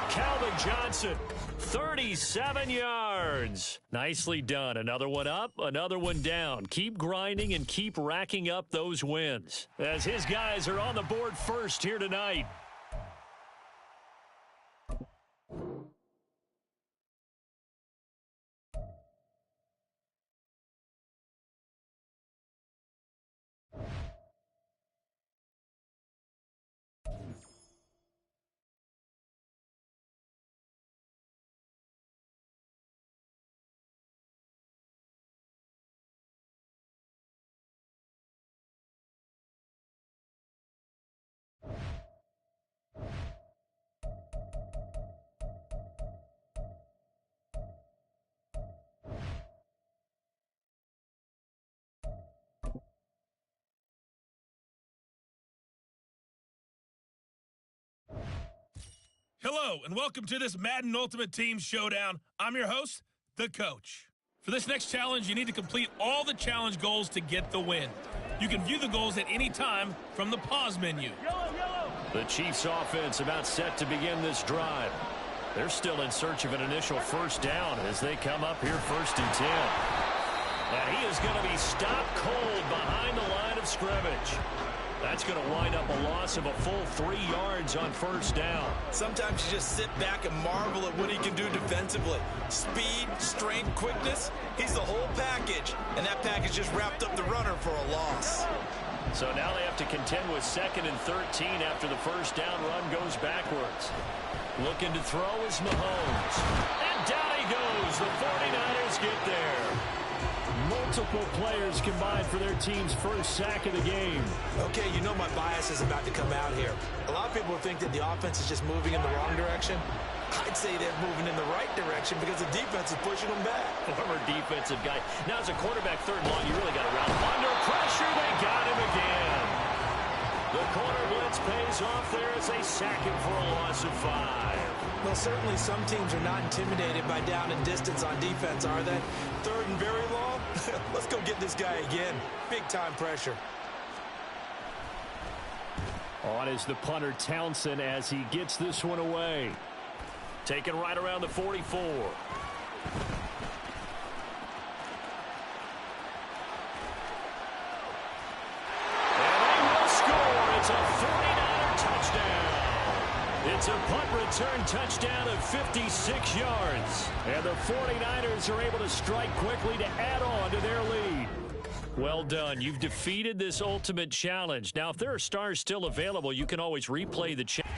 Calvin Johnson, 37 yards. Nicely done. Another one up, another one down. Keep grinding and keep racking up those wins as his guys are on the board first here tonight. Hello, and welcome to this Madden Ultimate Team Showdown. I'm your host, the coach. For this next challenge, you need to complete all the challenge goals to get the win. You can view the goals at any time from the pause menu. The Chiefs offense about set to begin this drive. They're still in search of an initial first down as they come up here 1st and 10. And he is going to be stopped cold behind the line of scrimmage. That's going to wind up a loss of a full 3 yards on first down. Sometimes you just sit back and marvel at what he can do defensively. Speed, strength, quickness, he's the whole package. And that package just wrapped up the runner for a loss. So now they have to contend with 2nd and 13 after the first down run goes backwards. Looking to throw is Mahomes. And down he goes. The 49ers get there. Multiple players combined for their team's first sack of the game. Okay, you know my bias is about to come out here. A lot of people think that the offense is just moving in the wrong direction. I'd say they're moving in the right direction because the defense is pushing them back. Former defensive guy. Now as a quarterback, 3rd and long, you really got to round him. Under pressure, they got him again. The corner blitz pays off there as they sack him for a loss of 5. Well, certainly some teams are not intimidated by down and distance on defense, are they? 3rd and very long? Let's go get this guy again. Big-time pressure. On is the punter Townsend as he gets this one away. Taken right around the 44. And they will score. It's a 49er It's a punt return touchdown of 56 yards. And the 49ers are able to strike quickly to add on to their lead. Well done. You've defeated this ultimate challenge. Now, if there are stars still available, you can always replay the challenge.